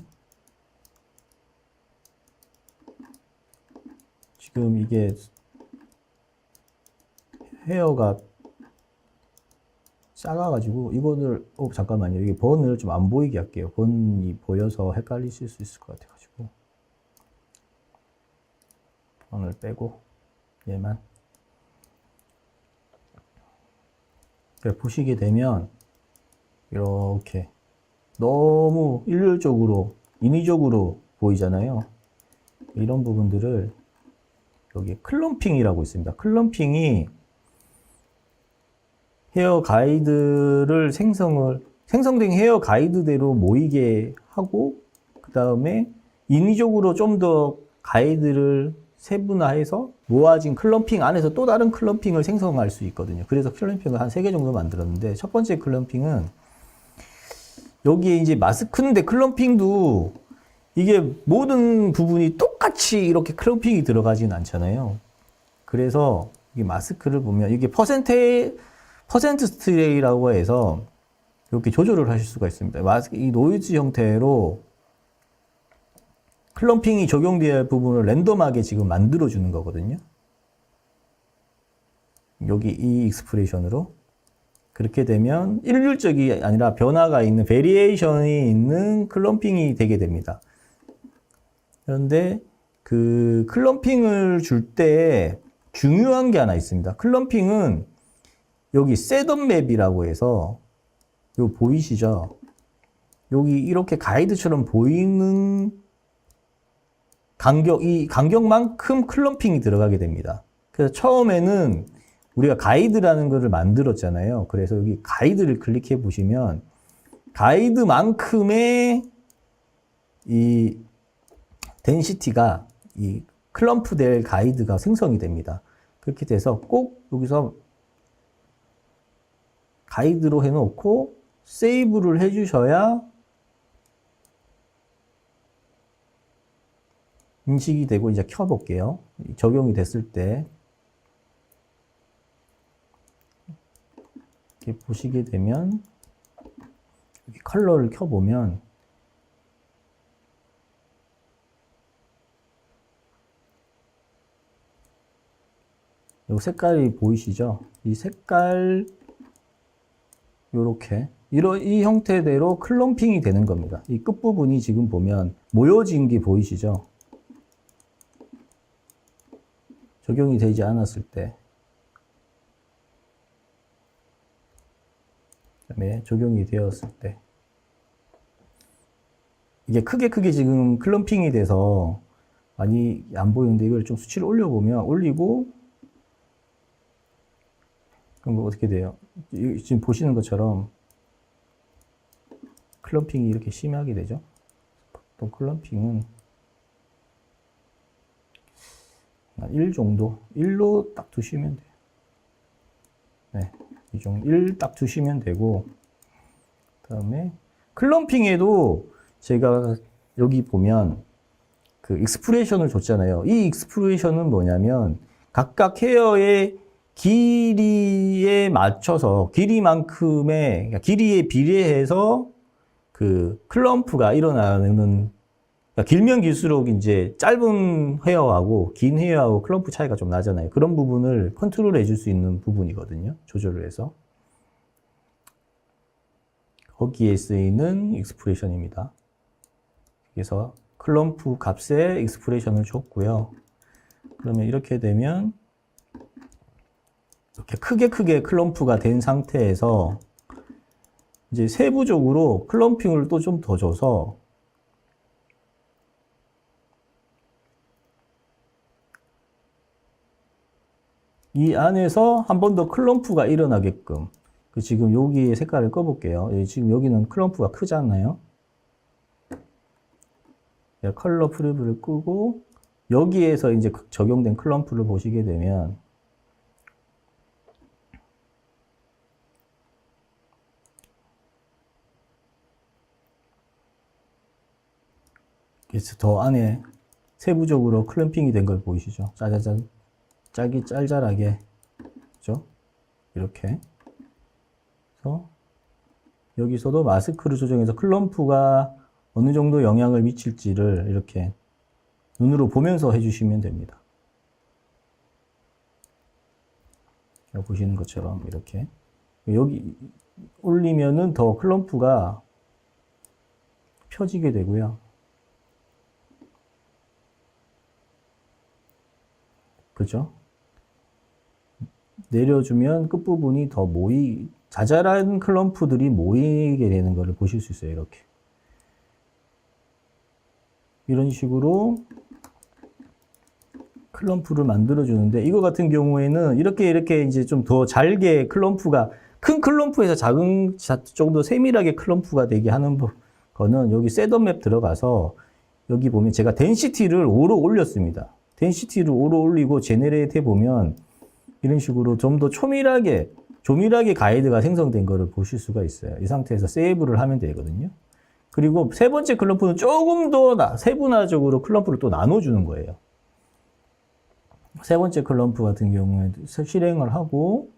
지금 이게 헤어가 작아가지고 이거를 잠깐만요. 이게 번을 좀 안 보이게 할게요. 번이 보여서 헷갈리실 수 있을 것 같아가지고 번을 빼고 얘만 보시게 되면 이렇게 너무 일률적으로 인위적으로 보이잖아요. 이런 부분들을 여기 클럼핑이라고 있습니다. 클럼핑이 헤어 가이드를 생성된 헤어 가이드대로 모이게 하고, 그 다음에 인위적으로 좀 더 가이드를 세분화해서 모아진 클럼핑 안에서 또 다른 클럼핑을 생성할 수 있거든요. 그래서 클럼핑을 한 3개 정도 만들었는데, 첫 번째 클럼핑은 여기에 이제 마스크인데, 클럼핑도 이게 모든 부분이 똑같이 이렇게 클럼핑이 들어가지는 않잖아요. 그래서 이 마스크를 보면 이게 퍼센트 스트레이라고 해서 이렇게 조절을 하실 수가 있습니다. 이 노이즈 형태로 클럼핑이 적용되어야 할 부분을 랜덤하게 지금 만들어주는 거거든요. 여기 이 익스프레션으로. 그렇게 되면 일률적이 아니라 변화가 있는, 베리에이션이 있는 클럼핑이 되게 됩니다. 그런데 그 클럼핑을 줄 때 중요한 게 하나 있습니다. 클럼핑은 여기 셋업 맵이라고 해서, 요 보이시죠? 여기 이렇게 가이드처럼 보이는 이 간격만큼 클럼핑이 들어가게 됩니다. 그래서 처음에는 우리가 가이드라는 것을 만들었잖아요. 그래서 여기 가이드를 클릭해 보시면 가이드만큼의 이 덴시티가, 이 클럼프 될 가이드가 생성이 됩니다. 그렇게 돼서 꼭 여기서 가이드로 해놓고 세이브를 해주셔야 인식이 되고, 이제 켜볼게요. 적용이 됐을 때 이렇게 보시게 되면 여기 컬러를 켜보면 이 색깔이 보이시죠? 이 색깔 요렇게 이 형태대로 클럼핑이 되는 겁니다. 이 끝부분이 지금 보면 모여진 게 보이시죠? 적용이 되지 않았을 때, 그다음에 적용이 되었을 때, 이게 크게 지금 클럼핑이 돼서 많이 안 보이는데, 이걸 좀 수치를 올리고 그럼 뭐 어떻게 돼요? 지금 보시는 것처럼 클럼핑이 이렇게 심하게 되죠. 보통 클럼핑은 1 정도, 1로 딱 두시면 돼요. 네, 이 정도 1 딱 두시면 되고, 그다음에 클럼핑에도 제가 여기 보면 그 익스프레션을 줬잖아요. 이 익스프레션은 뭐냐면 각각 헤어의 길이에 맞춰서 길이만큼의 그러니까 길이에 비례해서 그 클럼프가 일어나는 그러니까 길면 길수록 이제 짧은 헤어하고 긴 헤어하고 클럼프 차이가 좀 나잖아요. 그런 부분을 컨트롤 해줄 수 있는 부분이거든요. 조절을 해서. 거기에 쓰이는 익스프레션입니다. 그래서 클럼프 값에 익스프레션을 줬고요. 그러면 이렇게 되면 이렇게 크게 클럼프가 된 상태에서 이제 세부적으로 클럼핑을 또 좀 더 줘서 이 안에서 한 번 더 클럼프가 일어나게끔 지금 여기에 색깔을 꺼볼게요. 지금 여기는 클럼프가 크잖아요. 컬러 프리뷰를 끄고 여기에서 이제 적용된 클럼프를 보시게 되면 그래서 더 안에 세부적으로 클럼핑이 된 걸 보이시죠? 짜자잔, 짤짤하게, 그죠? 이렇게. 그래서 여기서도 마스크를 조정해서 클럼프가 어느 정도 영향을 미칠지를 이렇게 눈으로 보면서 해주시면 됩니다. 보시는 것처럼 이렇게 여기 올리면은 더 클럼프가 펴지게 되고요. 그죠? 내려주면 끝부분이 더 자잘한 클럼프들이 모이게 되는 것을 보실 수 있어요. 이렇게. 이런 식으로 클럼프를 만들어주는데, 이거 같은 경우에는 이렇게 이제 좀 더 잘게 클럼프가, 큰 클럼프에서 조금 더 세밀하게 클럼프가 되게 하는 거는 여기 셋업맵 들어가서 여기 보면 제가 덴시티를 5로 올렸습니다. 덴시티를 5로 올리고 제네레이트 해보면 이런 식으로 좀 더 조밀하게 가이드가 생성된 거를 보실 수가 있어요. 이 상태에서 세이브를 하면 되거든요. 그리고 세 번째 클럼프는 조금 더 세분화적으로 클럼프를 또 나눠주는 거예요. 세 번째 클럼프 같은 경우에 실행을 하고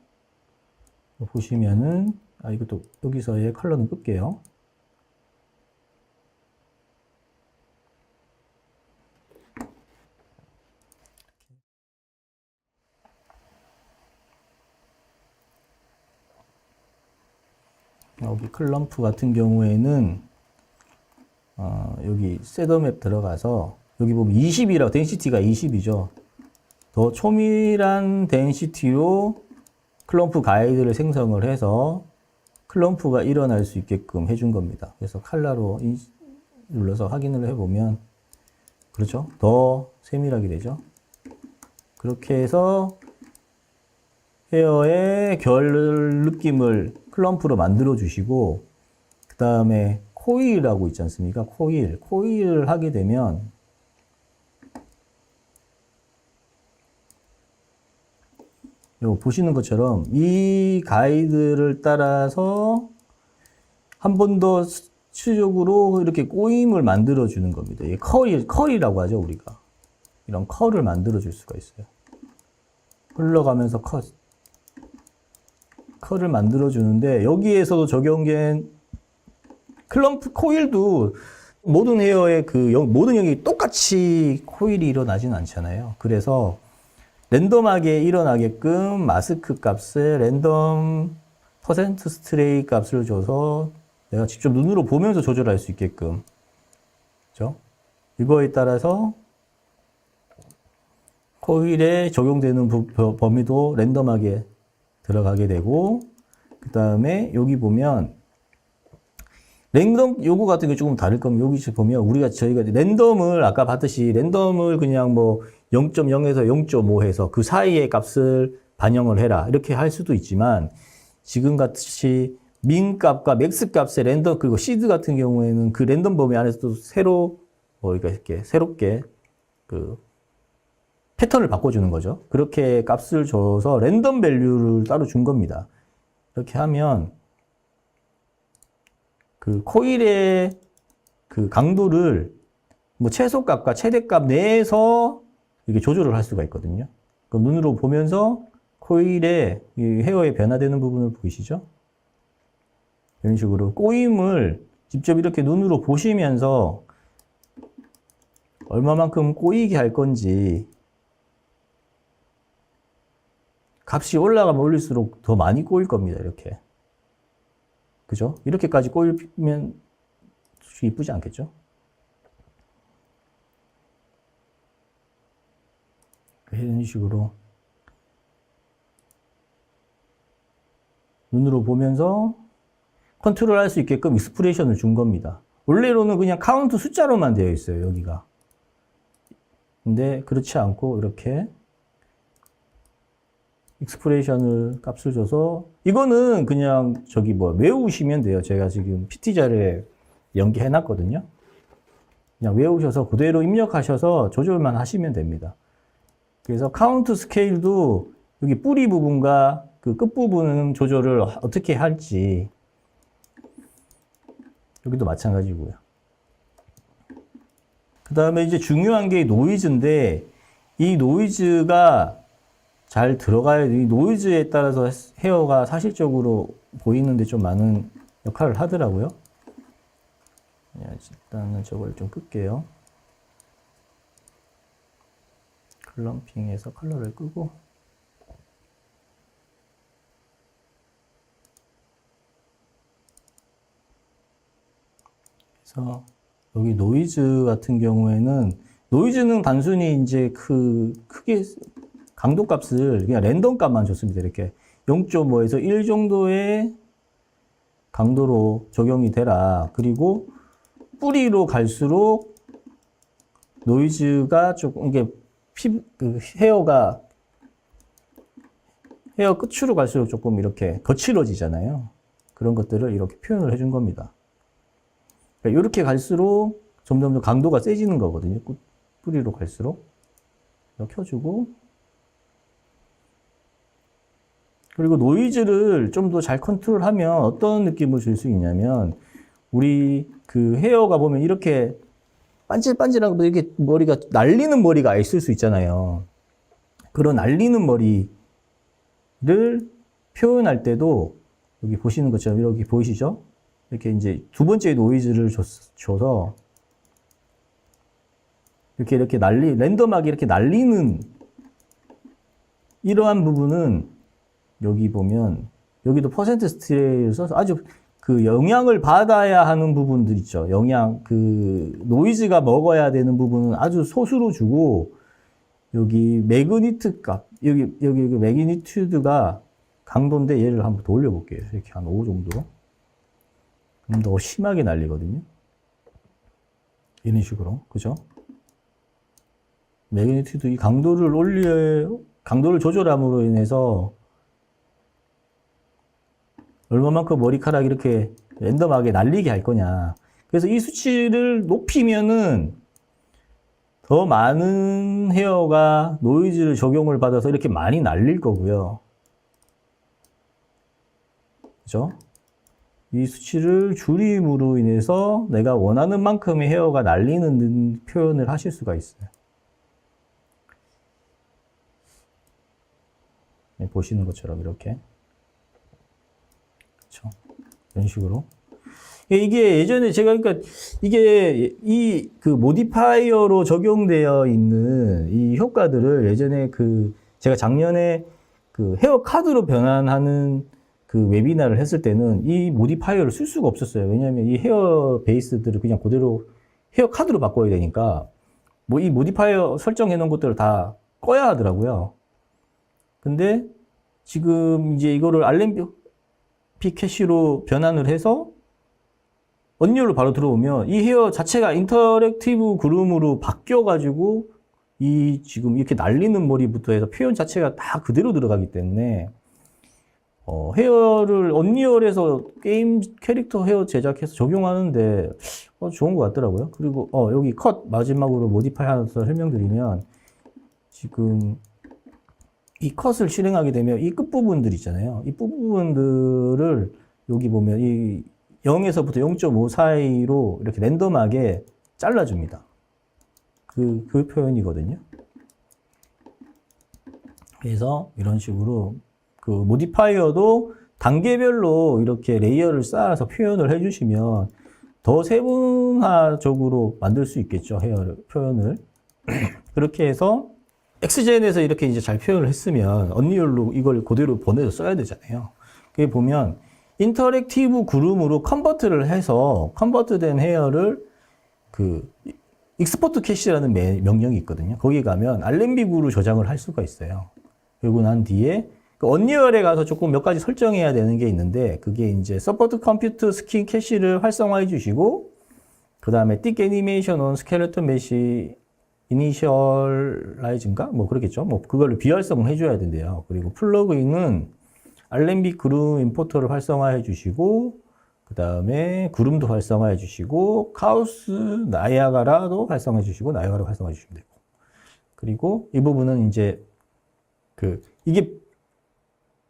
보시면은 이것도 여기서의 컬러는 끌게요. 여기 클럼프 같은 경우에는 여기 셋업맵 들어가서 여기 보면 20이라고 덴시티가 20이죠. 더 초밀한 덴시티로 클럼프 가이드를 생성을 해서 클럼프가 일어날 수 있게끔 해준 겁니다. 그래서 칼라로 눌러서 확인을 해보면 그렇죠? 더 세밀하게 되죠. 그렇게 해서 헤어의 결 느낌을 클럼프로 만들어 주시고, 그 다음에 코일이라고 있지 않습니까? 코일을 하게 되면 요 보시는 것처럼 이 가이드를 따라서 한 번 더 수적으로 이렇게 꼬임을 만들어 주는 겁니다. 이 컬이라고 하죠, 우리가. 이런 컬을 만들어 줄 수가 있어요. 흘러가면서 컬을 만들어 주는데, 여기에서도 적용된 클럼프 코일도 모든 헤어의 모든 영역이 똑같이 코일이 일어나지는 않잖아요. 그래서 랜덤하게 일어나게끔 마스크 값에 랜덤 퍼센트 스트레이 값을 줘서 내가 직접 눈으로 보면서 조절할 수 있게끔. 그죠? 이거에 따라서 코일에 적용되는 범위도 랜덤하게 들어가게 되고, 그 다음에 여기 보면 랜덤 요거 같은 게 조금 다를 거면 여기 보면 저희가 랜덤을 그냥 뭐 0.0에서 0.5 해서 그 사이의 값을 반영을 해라. 이렇게 할 수도 있지만 지금 같이 민 값과 맥스 값의 랜덤 그리고 시드 같은 경우에는 그 랜덤 범위 안에서도 이렇게 새롭게 그 패턴을 바꿔주는 거죠. 그렇게 값을 줘서 랜덤 밸류를 따로 준 겁니다. 이렇게 하면 그 코일의 그 강도를 뭐 최소값과 최대값 내에서 이렇게 조절을 할 수가 있거든요. 그럼 눈으로 보면서 코일의 이 헤어에 변화되는 부분을 보이시죠? 이런 식으로 꼬임을 직접 이렇게 눈으로 보시면서 얼마만큼 꼬이게 할 건지 값이 올라가면 올릴수록 더 많이 꼬일 겁니다. 이렇게. 그죠? 이렇게까지 꼬이면 솔직히 이쁘지 않겠죠? 이런 식으로 눈으로 보면서 컨트롤 할 수 있게끔 익스프레션을 준 겁니다. 원래로는 그냥 카운트 숫자로만 되어 있어요, 여기가. 근데 그렇지 않고 이렇게 익스프레션을 값을 줘서 이거는 그냥 외우시면 돼요. 제가 지금 PT 자료에 연기해 놨거든요. 그냥 외우셔서 그대로 입력하셔서 조절만 하시면 됩니다. 그래서 카운트 스케일도 여기 뿌리 부분과 그 끝부분 조절을 어떻게 할지 여기도 마찬가지고요. 그 다음에 이제 중요한 게 노이즈인데 이 노이즈가 잘 들어가야 돼. 이 노이즈에 따라서 헤어가 사실적으로 보이는데 좀 많은 역할을 하더라고요. 일단은 저걸 좀 끌게요. 클럼핑해서 컬러를 끄고 그래서 여기 노이즈 같은 경우에는 노이즈는 단순히 이제 크게 강도 값을 그냥 랜덤 값만 줬습니다. 이렇게 0.5에서 1 정도의 강도로 적용이 되라. 그리고 뿌리로 갈수록 노이즈가 조금 이게 헤어 끝으로 갈수록 조금 이렇게 거칠어지잖아요. 그런 것들을 이렇게 표현을 해준 겁니다. 그러니까 이렇게 갈수록 점점 더 강도가 세지는 거거든요. 뿌리로 갈수록. 이렇게 켜주고. 그리고 노이즈를 좀 더 잘 컨트롤하면 어떤 느낌을 줄 수 있냐면, 우리 그 헤어가 보면 이렇게 반질반질하고 이렇게 머리가 날리는 머리가 있을 수 있잖아요. 그런 날리는 머리를 표현할 때도 여기 보시는 것처럼 이렇게 보이시죠? 이렇게 이제 두 번째 노이즈를 줘서 이렇게 랜덤하게 이렇게 날리는 이러한 부분은 여기 보면 여기도 퍼센트 스틸을 써서 아주 그 영향을 받아야 하는 부분들 있죠. 노이즈가 먹어야 되는 부분은 아주 소수로 주고, 여기 매그니트 값, 여기 매그니튜드가 강도인데 얘를 한번 더 올려볼게요. 이렇게 한 5 정도. 좀 더 심하게 날리거든요. 이런 식으로. 그죠? 매그니튜드 이 강도를 조절함으로 인해서 얼마만큼 머리카락이 이렇게 랜덤하게 날리게 할 거냐. 그래서 이 수치를 높이면은 더 많은 헤어가 노이즈를 적용을 받아서 이렇게 많이 날릴 거고요. 그죠? 이 수치를 줄임으로 인해서 내가 원하는 만큼의 헤어가 날리는 표현을 하실 수가 있어요. 네, 보시는 것처럼 이렇게. 그렇죠. 이런 식으로. 이게 예전에 제가 그러니까 이게 이 그 모디파이어로 적용되어 있는 이 효과들을 예전에 제가 작년에 그 헤어 카드로 변환하는 그 웨비나를 했을 때는 이 모디파이어를 쓸 수가 없었어요. 왜냐하면 이 헤어 베이스들을 그냥 그대로 헤어 카드로 바꿔야 되니까 뭐 이 모디파이어 설정해 놓은 것들을 다 꺼야 하더라고요. 근데 지금 이제 이거를 RMP 캐시로 변환을 해서 언열로 바로 들어오면 이 헤어 자체가 인터랙티브 그룹으로 바뀌어가지고 이 지금 이렇게 날리는 머리부터 해서 표현 자체가 다 그대로 들어가기 때문에 헤어를 언리얼에서 게임 캐릭터 헤어 제작해서 적용하는데 좋은 것 같더라고요. 그리고 여기 컷 마지막으로 모디파이 하나 더 설명드리면 지금 이 컷을 실행하게 되면 이 끝부분들 있잖아요. 이 부분들을 여기 보면 이 0에서부터 0.5 사이로 이렇게 랜덤하게 잘라줍니다. 그 표현이거든요. 그래서 이런 식으로 그 모디파이어도 단계별로 이렇게 레이어를 쌓아서 표현을 해주시면 더 세분화적으로 만들 수 있겠죠. 표현을. 그렇게 해서 엑스젠에서 이렇게 이제 잘 표현을 했으면 언리얼로 이걸 그대로 보내서 써야 되잖아요. 그게 보면 인터랙티브 그룹으로 컨버트를 해서 컨버트된 헤어를 익스포트 캐시라는 명령이 있거든요. 거기 가면 알렘빅으로 저장을 할 수가 있어요. 그리고 난 뒤에 언리얼에 가서 조금 몇 가지 설정해야 되는 게 있는데 그게 이제 서포트 컴퓨터 스킨 캐시를 활성화해 주시고 그 다음에 띡 애니메이션 온 스켈레톤 메시 이니셜라이즈인가? 뭐 그렇겠죠. 뭐 그거를 비활성을 해줘야 된대요. 그리고 플러그인은 알렘빅 그룹 임포터를 활성화해 주시고 그 다음에 구름도 활성화해 주시고 카오스 나이아가라도 활성화해 주시고 나이아가라 활성화해 주시면 되고 그리고 이 부분은 이제 이게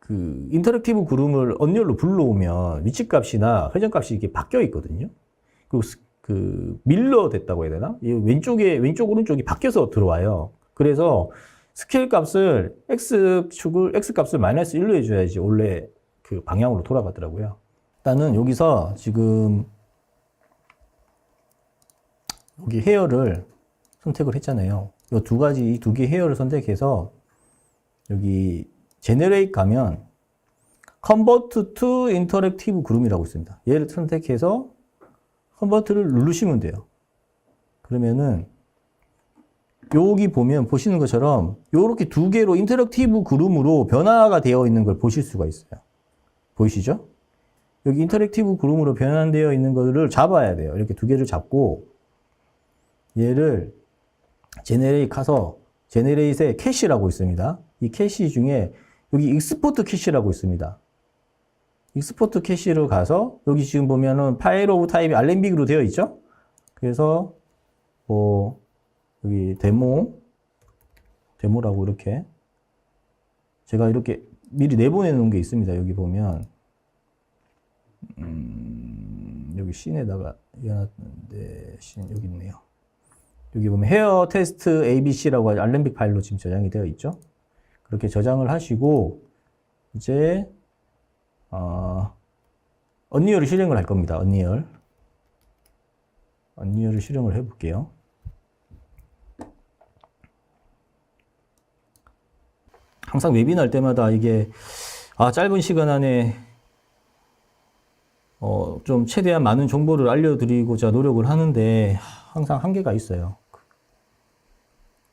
인터랙티브 그룹을 언리얼로 불러오면 위치값이나 회전값이 이게 바뀌어 있거든요. 그리고 밀러 됐다고 해야 되나? 왼쪽 오른쪽이 바뀌어서 들어와요. 그래서 스케일 값을 X 값을 마이너스 1로 해줘야지 원래 그 방향으로 돌아가더라고요. 일단은 여기서 지금 여기 헤어를 선택을 했잖아요. 이 두 개 헤어를 선택해서 여기 제네레이트 가면 컨버트 투 인터랙티브 그룹이라고 있습니다. 얘를 선택해서 컨버트를 누르시면 돼요. 그러면은 여기 보면 보시는 것처럼 이렇게 두 개로 인터랙티브 그룹으로 변화가 되어 있는 걸 보실 수가 있어요. 보이시죠? 여기 인터랙티브 그룹으로 변환되어 있는 거를 잡아야 돼요. 이렇게 두 개를 잡고 얘를 제네레이트 가서 제네레이트에 캐시라고 있습니다. 이 캐시 중에 여기 익스포트 캐시라고 있습니다. 익스포트 캐시로 가서 여기 지금 보면은 파일 오브 타입이 알렘빅으로 되어 있죠? 그래서 여기 데모라고 이렇게 제가 이렇게 미리 내보내 놓은 게 있습니다. 여기 보면 여기 씬에다가 이어놨는데 씬 여기 있네요. 여기 보면 헤어 테스트 ABC라고 알렘빅 파일로 지금 저장이 되어 있죠. 그렇게 저장을 하시고 이제 언리얼을 실행을 할 겁니다. 언리얼을 실행을 해볼게요. 항상 웨비나 할 때마다 이게 짧은 시간 안에 좀 최대한 많은 정보를 알려드리고자 노력을 하는데 항상 한계가 있어요.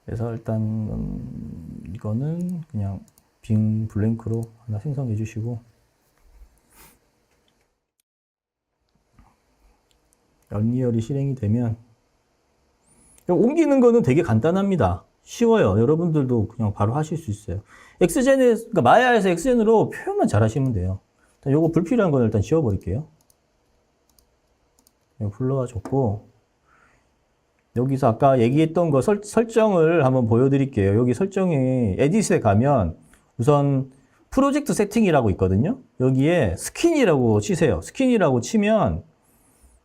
그래서 일단 이거는 그냥 빈 블랭크로 하나 생성해 주시고 언리얼이 실행이 되면 옮기는 거는 되게 간단합니다. 쉬워요. 여러분들도 그냥 바로 하실 수 있어요. 그러니까 마야에서 엑스젠으로 표현만 잘 하시면 돼요. 일단 요거 불필요한 건 일단 지워버릴게요. 불러와 줬고 여기서 아까 얘기했던 거 설정을 한번 보여드릴게요. 여기 설정이 에디트에 가면 우선 프로젝트 세팅이라고 있거든요. 여기에 스킨이라고 치세요. 스킨이라고 치면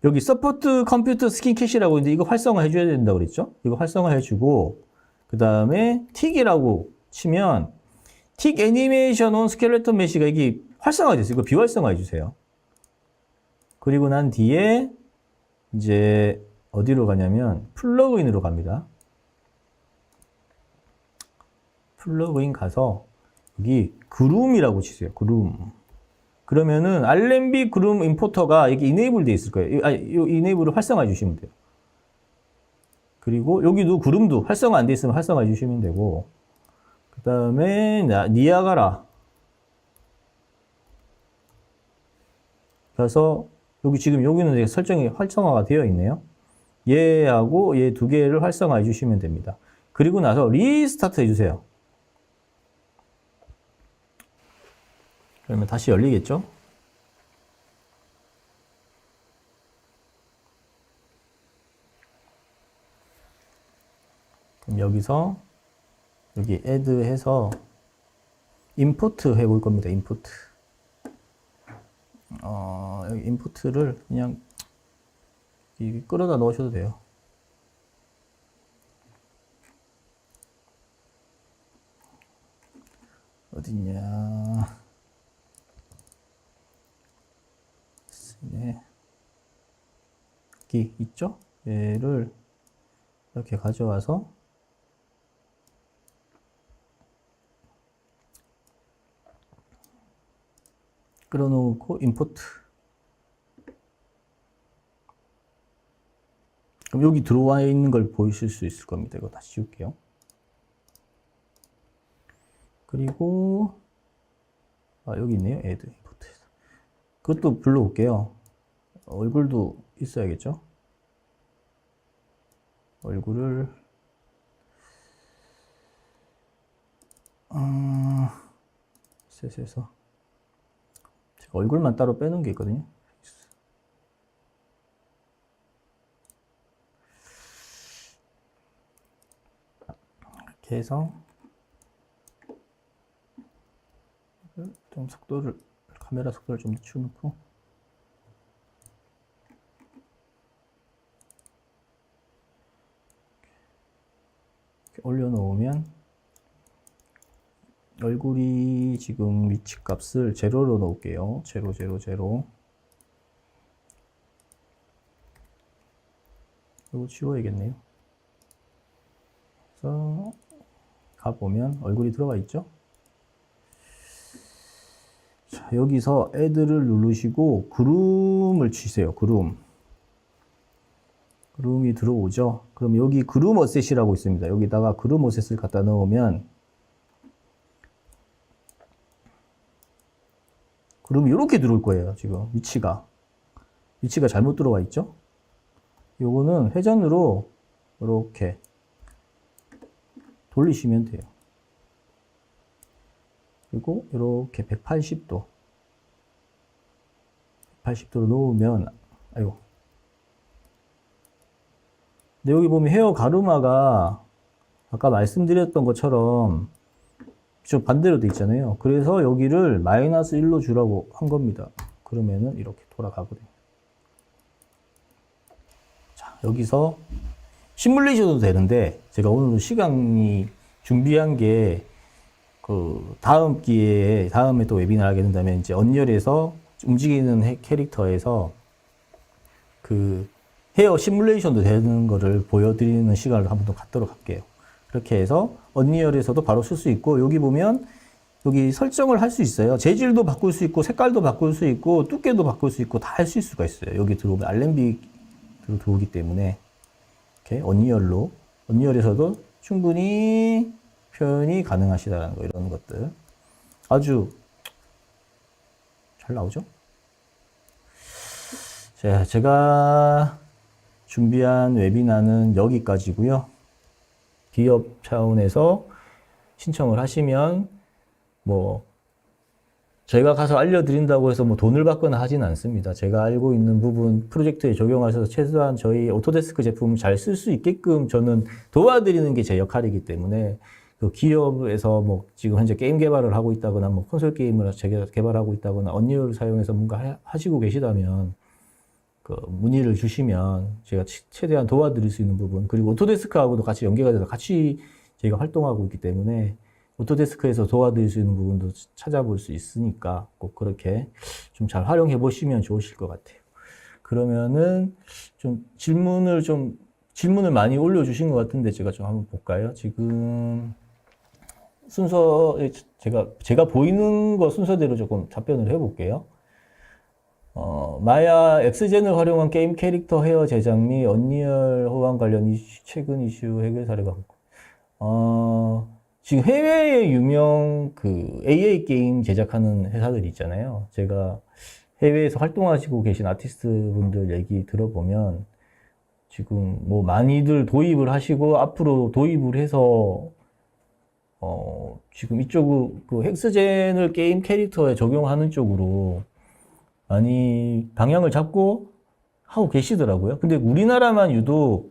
여기 서포트 컴퓨터 스킨 캐시라고 있는데 이거 활성화 해줘야 된다고 그랬죠? 이거 활성화 해주고 그 다음에 틱이라고 치면 틱 애니메이션 온 스켈레톤 메시가 이게 활성화 됐어요. 이거 비활성화 해주세요. 그리고 난 뒤에 이제 어디로 가냐면 플러그인으로 갑니다. 플러그인 가서 여기 그룸이라고 치세요. 그룸. 그러면은 알렘빅 그룸 임포터가 이게 이네이블 돼 있을 거예요. 이 이네이블을 활성화해 주시면 돼요. 그리고 여기도 그룸도 활성화 안 돼 있으면 활성화해 주시면 되고 그 다음에 니아가라 그래서 여기 지금 여기는 설정이 활성화가 되어 있네요. 얘하고 얘 두 개를 활성화해 주시면 됩니다. 그리고 나서 리스타트 해주세요. 그러면 다시 열리겠죠? 그럼 여기서 여기 add 해서 임포트 해볼 겁니다. 임포트. 여기 임포트를 그냥 끌어다 넣으셔도 돼요. 어딨냐. 네. 여기 있죠? 얘를 이렇게 가져와서 끌어놓고 임포트. 그럼 여기 들어와 있는 걸 보이실 수 있을 겁니다. 이거 다시 지울게요. 그리고 여기 있네요. add 임포트에서. 그것도 불러올게요. 얼굴도 있어야겠죠? 얼굴을 셋에서 제가 얼굴만 따로 빼놓은 게 있거든요. 이렇게 해서 좀 속도를 카메라 속도를 좀 늦춰놓고 이렇게 올려놓으면 얼굴이 지금 위치 값을 제로로 놓을게요. 제로. 이거 지워야겠네요. 그래서 가보면 얼굴이 들어가 있죠. 자, 여기서 add를 누르시고 그룹을 치세요. 그룹이 들어오죠. 그럼 여기 그룹 어셋이라고 있습니다. 여기다가 그룹 어셋을 갖다 넣으면 그룹이 이렇게 들어올 거예요. 지금 위치가 잘못 들어와 있죠. 요거는 회전으로 이렇게 돌리시면 돼요. 그리고 이렇게 180도로 놓으면 아이고. 근데 여기 보면 헤어 가르마가 아까 말씀드렸던 것처럼 좀 반대로 돼 있잖아요. 그래서 여기를 마이너스 1로 주라고 한 겁니다. 그러면은 이렇게 돌아가거든요. 자, 여기서 시뮬레이션도 되는데 제가 오늘 시간이 준비한 게 그 다음 기회에 다음에 또 웨비나를 하게 된다면 이제 언리얼에서 움직이는 캐릭터에서 그 헤어 시뮬레이션도 되는 거를 보여드리는 시간을 한번 더 갖도록 할게요. 그렇게 해서 언리얼에서도 바로 쓸 수 있고 여기 보면 여기 설정을 할 수 있어요. 재질도 바꿀 수 있고 색깔도 바꿀 수 있고 두께도 바꿀 수 있고 다 할 수가 있어요. 여기 들어오면 RMB로 들어오기 때문에 이렇게 언리얼에서도 충분히 표현이 가능하시다는 거 이런 것들 아주 잘 나오죠? 자, 제가 준비한 웨비나는 여기까지고요. 기업 차원에서 신청을 하시면 뭐 제가 가서 알려드린다고 해서 뭐 돈을 받거나 하진 않습니다. 제가 알고 있는 부분 프로젝트에 적용하셔서 최소한 저희 오토데스크 제품 잘 쓸 수 있게끔 저는 도와드리는 게 제 역할이기 때문에 그 기업에서 뭐 지금 현재 게임 개발을 하고 있다거나 뭐 콘솔 게임을 개발하고 있다거나 언리얼을 사용해서 뭔가 하시고 계시다면 그 문의를 주시면 제가 최대한 도와드릴 수 있는 부분 그리고 오토데스크하고도 같이 연계가 돼서 같이 저희가 활동하고 있기 때문에 오토데스크에서 도와드릴 수 있는 부분도 찾아볼 수 있으니까 꼭 그렇게 좀 잘 활용해 보시면 좋으실 것 같아요. 그러면은 좀 질문을 많이 올려주신 것 같은데 제가 좀 한번 볼까요? 지금 순서 제가 보이는 거 순서대로 조금 답변을 해볼게요. 마야 엑스젠을 활용한 게임 캐릭터 헤어 제작 및 언리얼 호환 관련 최근 이슈 해결 사례가 지금 해외에 유명 그 AA 게임 제작하는 회사들이 있잖아요. 제가 해외에서 활동하시고 계신 아티스트 분들 얘기 들어보면 지금 뭐 많이들 도입을 하시고 앞으로 도입을 해서 지금 이쪽 그 헥스젠을 게임 캐릭터에 적용하는 쪽으로 많이 방향을 잡고 하고 계시더라고요. 근데 우리나라만 유독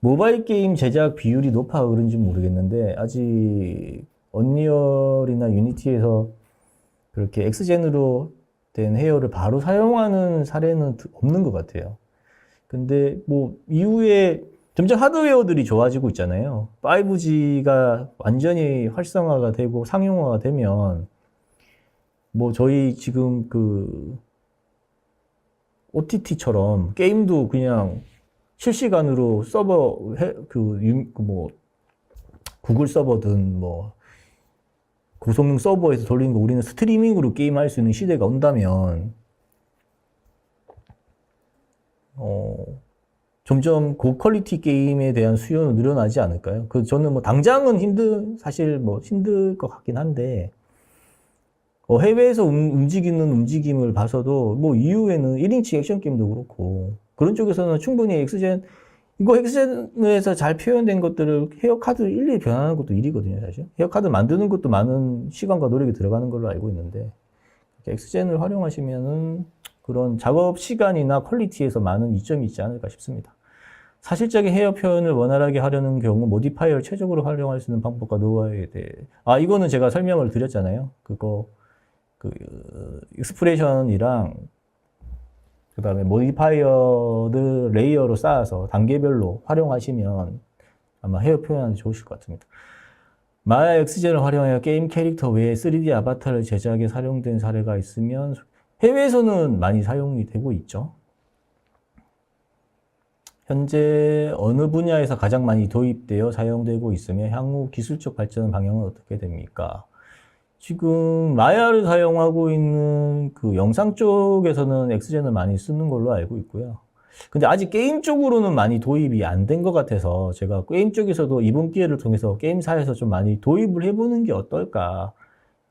모바일 게임 제작 비율이 높아 그런지 모르겠는데 아직 언리얼이나 유니티에서 그렇게 엑스젠으로 된 헤어를 바로 사용하는 사례는 없는 것 같아요. 근데 뭐 이후에 점점 하드웨어들이 좋아지고 있잖아요. 5G가 완전히 활성화가 되고 상용화가 되면 뭐 저희 지금 그 OTT처럼 게임도 그냥 실시간으로 서버 뭐 구글 서버든 뭐 고성능 서버에서 돌리는 거 우리는 스트리밍으로 게임할 수 있는 시대가 온다면 점점 고퀄리티 게임에 대한 수요는 늘어나지 않을까요? 저는 뭐 당장은 사실 뭐 힘들 것 같긴 한데 해외에서 움직이는 움직임을 봐서도 뭐 이후에는 1인치 액션 게임도 그렇고 그런 쪽에서는 충분히 엑스젠에서 잘 표현된 것들을 헤어카드 일일이 변하는 것도 일이거든요, 사실. 헤어카드 만드는 것도 많은 시간과 노력이 들어가는 걸로 알고 있는데, 엑스젠을 활용하시면은 그런 작업 시간이나 퀄리티에서 많은 이점이 있지 않을까 싶습니다. 사실적인 헤어 표현을 원활하게 하려는 경우 모디파이어를 최적으로 활용할 수 있는 방법과 노하우에 대해 이거는 제가 설명을 드렸잖아요. 익스프레션이랑 그 다음에 모디파이어를 레이어로 쌓아서 단계별로 활용하시면 아마 헤어 표현하기 좋으실 것 같습니다. 마야 엑스젠을 활용하여 게임 캐릭터 외에 3D 아바타를 제작에 사용된 사례가 있으면 해외에서는 많이 사용이 되고 있죠. 현재 어느 분야에서 가장 많이 도입되어 사용되고 있으며 향후 기술적 발전 방향은 어떻게 됩니까? 지금 마야를 사용하고 있는 그 영상 쪽에서는 엑스젠을 많이 쓰는 걸로 알고 있고요. 근데 아직 게임 쪽으로는 많이 도입이 안 된 것 같아서 제가 게임 쪽에서도 이번 기회를 통해서 게임사에서 좀 많이 도입을 해보는 게 어떨까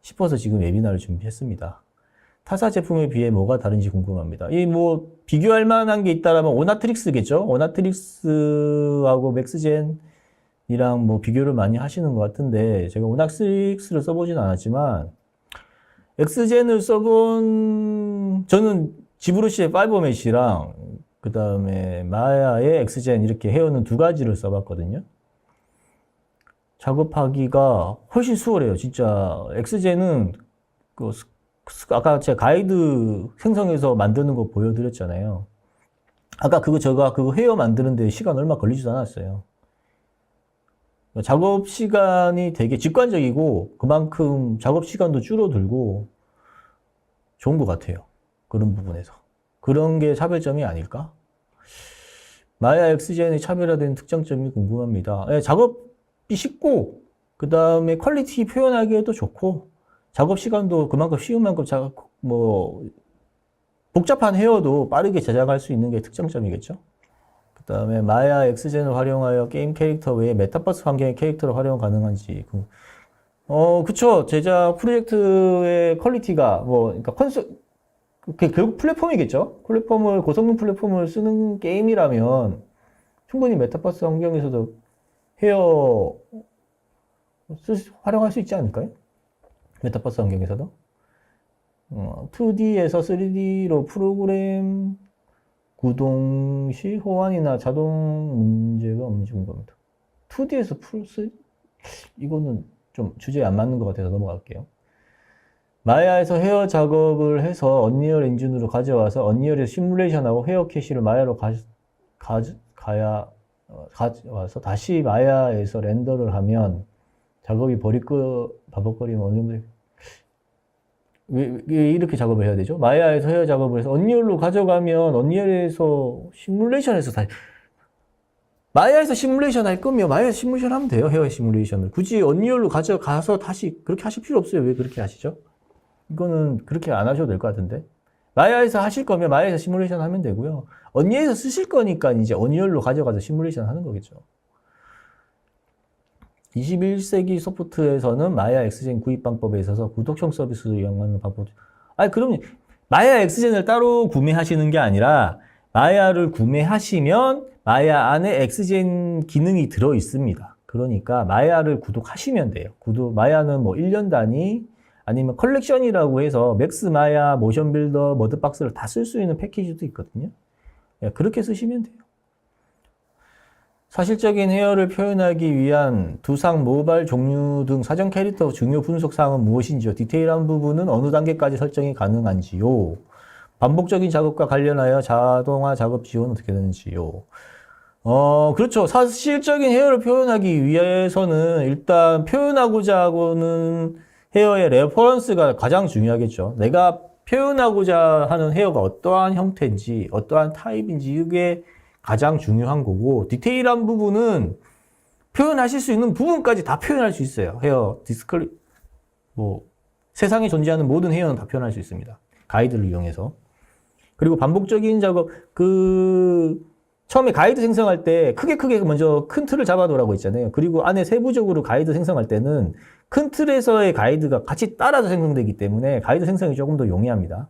싶어서 지금 웨비나를 준비했습니다. 타사 제품에 비해 뭐가 다른지 궁금합니다. 뭐 비교할 만한 게 있다라면 오나트릭스겠죠? 오나트릭스하고 맥스젠 이랑 뭐 비교를 많이 하시는 것 같은데 제가 오나트릭스를 써보진 않았지만 엑스젠을 저는 지브루시의 파이버메시랑 그 다음에 마야의 엑스젠 이렇게 헤어는 두 가지를 써봤거든요. 작업하기가 훨씬 수월해요. 진짜 엑스젠은 아까 제가 가이드 생성해서 만드는 거 보여드렸잖아요. 아까 제가 그거 헤어 만드는데 시간 얼마 걸리지도 않았어요. 작업 시간이 되게 직관적이고 그만큼 작업 시간도 줄어들고 좋은 것 같아요. 그런 부분에서. 그런 게 차별점이 아닐까? 마야 엑스젠의 차별화된 특장점이 궁금합니다. 작업이 쉽고 그 다음에 퀄리티 표현하기에도 좋고 작업 시간도 그만큼 쉬운 만큼 복잡한 헤어도 빠르게 제작할 수 있는 게 특장점이겠죠. 그 다음에 마야 엑스젠을 활용하여 게임 캐릭터 외에 메타버스 환경의 캐릭터를 활용 가능한지. 그쵸. 제작 프로젝트의 퀄리티가 그러니까 결국 플랫폼이겠죠. 고성능 플랫폼을 쓰는 게임이라면 충분히 메타버스 환경에서도 헤어 활용할 수 있지 않을까요? 메타버스 환경에서도 2D에서 3D로 프로그램 구동 시 호환이나 자동 문제가 없는지 궁금합니다. 2D에서 이거는 좀 주제에 안 맞는 것 같아서 넘어갈게요. 마야에서 헤어 작업을 해서 언리얼 엔진으로 가져와서 언리얼에서 시뮬레이션하고 헤어 캐시를 마야로 가져와서 다시 마야에서 렌더를 하면 작업이 바벅거리면 어느 정도 왜 이렇게 작업을 해야 되죠? 마야에서 헤어 작업을 해서 언리얼로 가져가면 언리얼에서 시뮬레이션해서 마야에서 시뮬레이션 할 거면 마야에서 시뮬레이션 하면 돼요. 헤어 시뮬레이션을 굳이 언리얼로 가져가서 다시 그렇게 하실 필요 없어요. 왜 그렇게 하시죠? 이거는 그렇게 안 하셔도 될 것 같은데. 마야에서 하실 거면 마야에서 시뮬레이션 하면 되고요. 언리얼에서 쓰실 거니까 이제 언리얼로 가져가서 시뮬레이션 하는 거겠죠. 21세기 소프트에서는 마야 엑스젠 구입 방법에 있어서 구독형 서비스를 이용하는 방법. 그럼 마야 엑스젠을 따로 구매하시는 게 아니라 마야를 구매하시면 마야 안에 엑스젠 기능이 들어 있습니다. 그러니까 마야를 구독하시면 돼요. 마야는 뭐 1년 단위 아니면 컬렉션이라고 해서 맥스 마야, 모션 빌더, 머드박스를 다 쓸 수 있는 패키지도 있거든요. 그렇게 쓰시면 돼요. 사실적인 헤어를 표현하기 위한 두상, 모발 종류 등 사전 캐릭터 중요 분석 사항은 무엇인지요? 디테일한 부분은 어느 단계까지 설정이 가능한지요? 반복적인 작업과 관련하여 자동화 작업 지원은 어떻게 되는지요? 그렇죠. 사실적인 헤어를 표현하기 위해서는 일단 표현하고자 하고는 헤어의 레퍼런스가 가장 중요하겠죠. 내가 표현하고자 하는 헤어가 어떠한 형태인지, 어떠한 타입인지 이게 가장 중요한 거고, 디테일한 부분은 표현하실 수 있는 부분까지 다 표현할 수 있어요. 헤어, 세상에 존재하는 모든 헤어는 다 표현할 수 있습니다. 가이드를 이용해서. 그리고 반복적인 작업, 처음에 가이드 생성할 때 크게 먼저 큰 틀을 잡아놓으라고 했잖아요. 그리고 안에 세부적으로 가이드 생성할 때는 큰 틀에서의 가이드가 같이 따라서 생성되기 때문에 가이드 생성이 조금 더 용이합니다.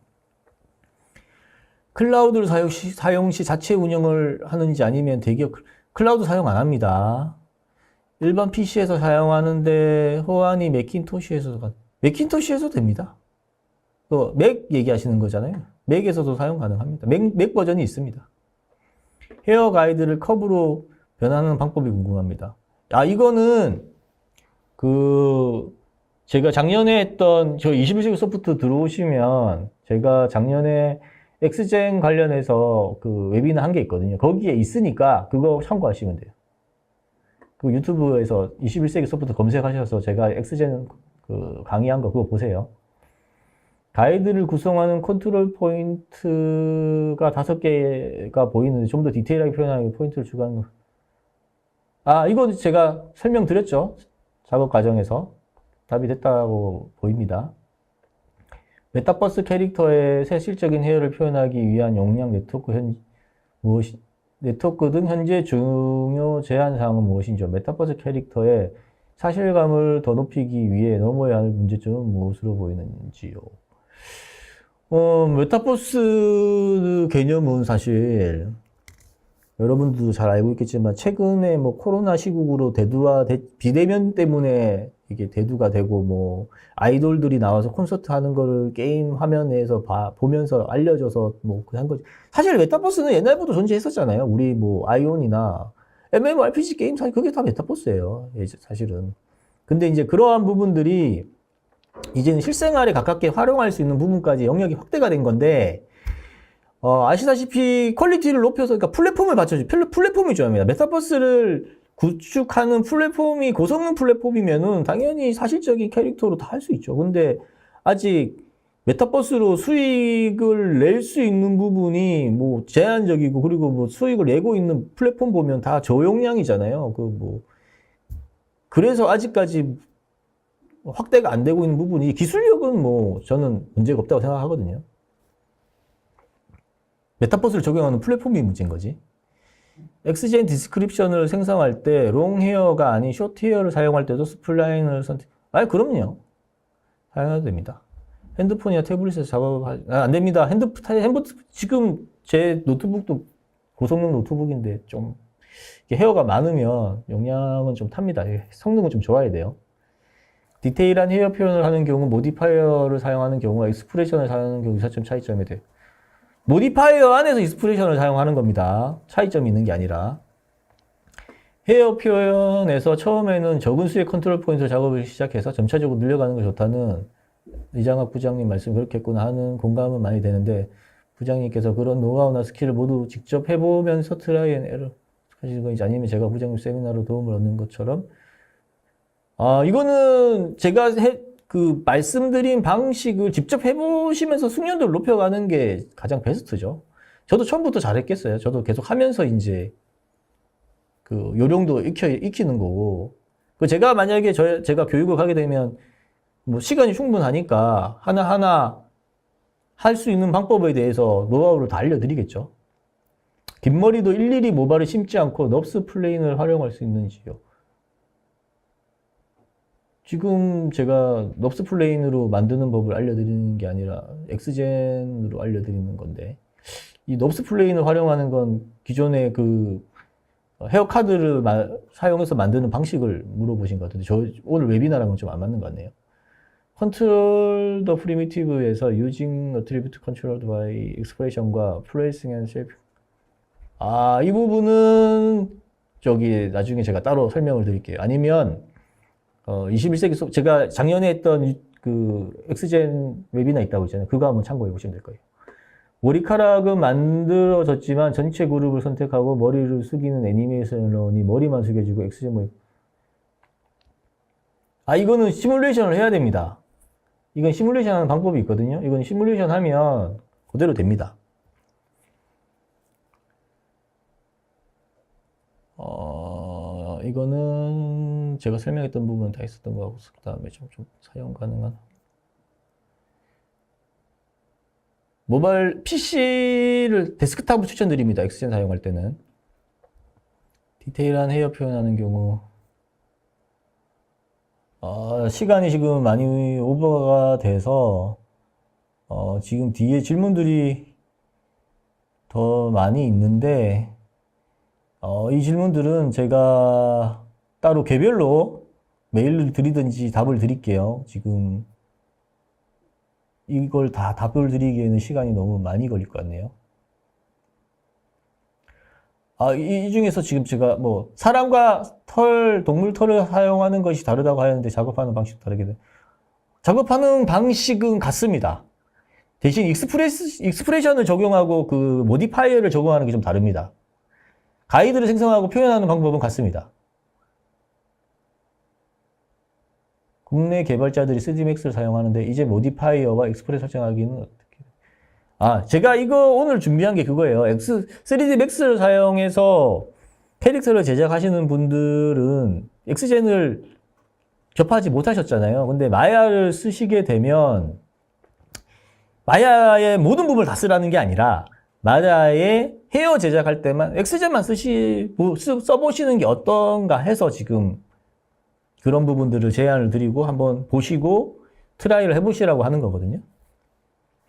클라우드를 사용 시 자체 운영을 하는지 아니면 대기업 클라우드 사용 안 합니다. 일반 PC에서 사용하는데 호환이 맥킨토시에서 됩니다. 맥 얘기하시는 거잖아요. 맥에서도 사용 가능합니다. 맥 버전이 있습니다. 헤어 가이드를 커브로 변하는 방법이 궁금합니다. 이거는 제가 작년에 했던 저 21세기 소프트 들어오시면 제가 작년에 엑스젠 관련해서 웨비나 한 게 있거든요. 거기에 있으니까 그거 참고하시면 돼요. 유튜브에서 21세기 소프트 검색하셔서 제가 엑스젠 강의한 거 그거 보세요. 가이드를 구성하는 컨트롤 포인트가 5개가 보이는데 좀 더 디테일하게 표현하는 포인트를 추가하는 거. 이거 제가 설명드렸죠. 작업 과정에서 답이 됐다고 보입니다. 메타버스 캐릭터의 세실적인 헤어를 표현하기 위한 용량 네트워크 등 현재 중요 제한 사항은 무엇인지요? 메타버스 캐릭터의 사실감을 더 높이기 위해 넘어야 할 문제점은 무엇으로 보이는지요? 메타버스 개념은 사실 여러분들도 잘 알고 있겠지만 최근에 코로나 시국으로 비대면 때문에 이게 대두가 되고 아이돌들이 나와서 콘서트 하는 거를 게임 화면에서 보면서 알려줘서 한 거지. 사실 메타버스는 옛날부터 존재했었잖아요. 우리 아이온이나 MMORPG 게임 사실 그게 다 메타버스예요. 사실은. 근데 이제 그러한 부분들이 이제는 실생활에 가깝게 활용할 수 있는 부분까지 영역이 확대가 된 건데, 아시다시피 퀄리티를 높여서, 그러니까 플랫폼을 받쳐주죠. 플랫폼이 중요합니다. 메타버스를 구축하는 플랫폼이 고성능 플랫폼이면은 당연히 사실적인 캐릭터로 다 할 수 있죠. 근데 아직 메타버스로 수익을 낼 수 있는 부분이 제한적이고, 그리고 수익을 내고 있는 플랫폼 보면 다 저용량이잖아요. 그래서 아직까지 확대가 안 되고 있는 부분이 기술력은 저는 문제가 없다고 생각하거든요. 메타버스를 적용하는 플랫폼이 문제인 거지. 엑스젠 디스크립션을 생성할 때 롱 헤어가 아닌 숏 헤어를 사용할 때도 스플라인을 그럼요. 사용해도 됩니다. 핸드폰이나 태블릿에서 안 됩니다. 지금 제 노트북도 고성능 노트북인데 좀 헤어가 많으면 용량은 좀 탑니다. 성능은 좀 좋아야 돼요. 디테일한 헤어 표현을 하는 경우 모디파이어를 사용하는 경우와 익스프레션을 사용하는 경우 유사점 차이점이 돼요. 모디파이어 안에서 익스프레션을 사용하는 겁니다. 차이점이 있는 게 아니라. 헤어 표현에서 처음에는 적은 수의 컨트롤 포인트 작업을 시작해서 점차적으로 늘려가는 게 좋다는 이장학 부장님 말씀 그렇게 했구나 하는 공감은 많이 되는데, 부장님께서 그런 노하우나 스킬을 모두 직접 해보면서 트라이 앤 에러 하시는 건지, 아니면 제가 부장님 세미나로 도움을 얻는 것처럼. 이거는 제가 말씀드린 방식을 직접 해보시면서 숙련도를 높여가는 게 가장 베스트죠. 저도 처음부터 잘했겠어요. 저도 계속 하면서 이제 요령도 익히는 거고. 제가 만약에 제가 교육을 하게 되면 시간이 충분하니까 하나하나 할 수 있는 방법에 대해서 노하우를 다 알려드리겠죠. 긴 머리도 일일이 모발을 심지 않고 넙스 플레인을 활용할 수 있는지요. 지금 제가 넙스 플레인으로 만드는 법을 알려드리는 게 아니라 엑스젠으로 알려드리는 건데, 이 넙스 플레인을 활용하는 건 기존의 헤어 카드를 사용해서 만드는 방식을 물어보신 것 같은데, 저 오늘 웨비나랑은 좀 안 맞는 것 같네요. Control the primitive에서 using attribute controlled by expression과 placing and shaping. 이 부분은 저기 나중에 제가 따로 설명을 드릴게요. 아니면 21세기 제가 작년에 했던 그 엑스젠 웨비나 있다고 했잖아요. 그거 한번 참고해 보시면 될 거예요. 머리카락은 만들어졌지만 전체 그룹을 선택하고 머리를 숙이는 애니메이션이 머리만 숙여지고 엑스젠 머리. 이거는 시뮬레이션을 해야 됩니다. 이건 시뮬레이션 하는 방법이 있거든요. 이건 시뮬레이션 하면 그대로 됩니다. 이거는 제가 설명했던 부분은 다 있었던 거고, 그 다음에 좀 사용 가능한. 모바일 PC를 데스크탑을 추천드립니다. 엑스젠 사용할 때는. 디테일한 헤어 표현하는 경우. 시간이 지금 많이 오버가 돼서, 지금 뒤에 질문들이 더 많이 있는데, 이 질문들은 제가 따로 개별로 메일을 드리든지 답을 드릴게요. 지금 이걸 다 답을 드리기에는 시간이 너무 많이 걸릴 것 같네요. 이 중에서 지금 제가 사람과 동물 털을 사용하는 것이 다르다고 하는데 작업하는 방식도 다르게 돼. 작업하는 방식은 같습니다. 대신 익스프레션을 적용하고 그 모디파이어를 적용하는 게 좀 다릅니다. 가이드를 생성하고 표현하는 방법은 같습니다. 국내 개발자들이 3D max를 사용하는데 이제 모디파이어와 익스프레스 설정하기는 어떻게? 제가 이거 오늘 준비한 게 그거예요. 3D max를 사용해서 캐릭터를 제작하시는 분들은 엑스젠을 접하지 못하셨잖아요. 근데 마야를 쓰시게 되면 마야의 모든 부분을 다 쓰라는 게 아니라 마야의 헤어 제작할 때만 엑스젠만 써보시는 게 어떤가 해서 지금 그런 부분들을 제안을 드리고 한번 보시고 트라이를 해보시라고 하는 거거든요.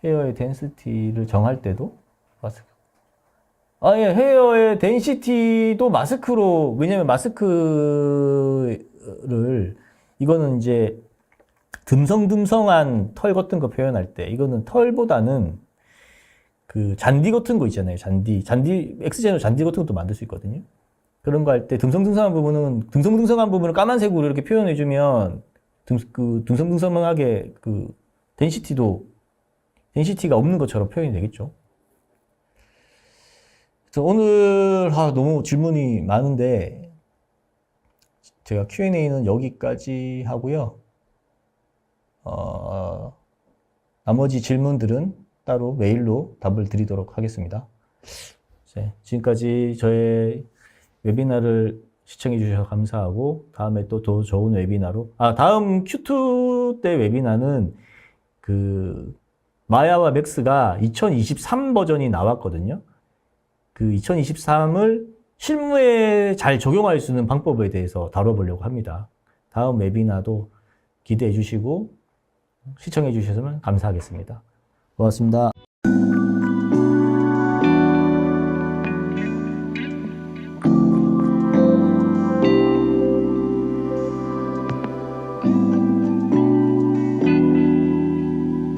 헤어의 덴시티를 정할 때도 마스크. 예, 헤어의 덴시티도 마스크로, 왜냐면 마스크를, 이거는 이제 듬성듬성한 털 같은 거 표현할 때, 이거는 털보다는 그 잔디 같은 거 있잖아요. 잔디, 엑스젠으로 잔디 같은 것도 만들 수 있거든요. 그런 거 할 때 듬성듬성한 부분을 까만색으로 이렇게 표현해주면 듬성듬성하게 그 덴시티가 없는 것처럼 표현이 되겠죠. 그래서 오늘 너무 질문이 많은데 제가 Q&A는 여기까지 하고요. 나머지 질문들은 따로 메일로 답을 드리도록 하겠습니다. 지금까지 저의 웨비나를 시청해 주셔서 감사하고 다음에 또 더 좋은 웨비나로 다음 Q2 때 웨비나는 그 마야와 맥스가 2023 버전이 나왔거든요. 그 2023을 실무에 잘 적용할 수 있는 방법에 대해서 다뤄보려고 합니다. 다음 웨비나도 기대해 주시고 시청해 주셨으면 감사하겠습니다. 고맙습니다.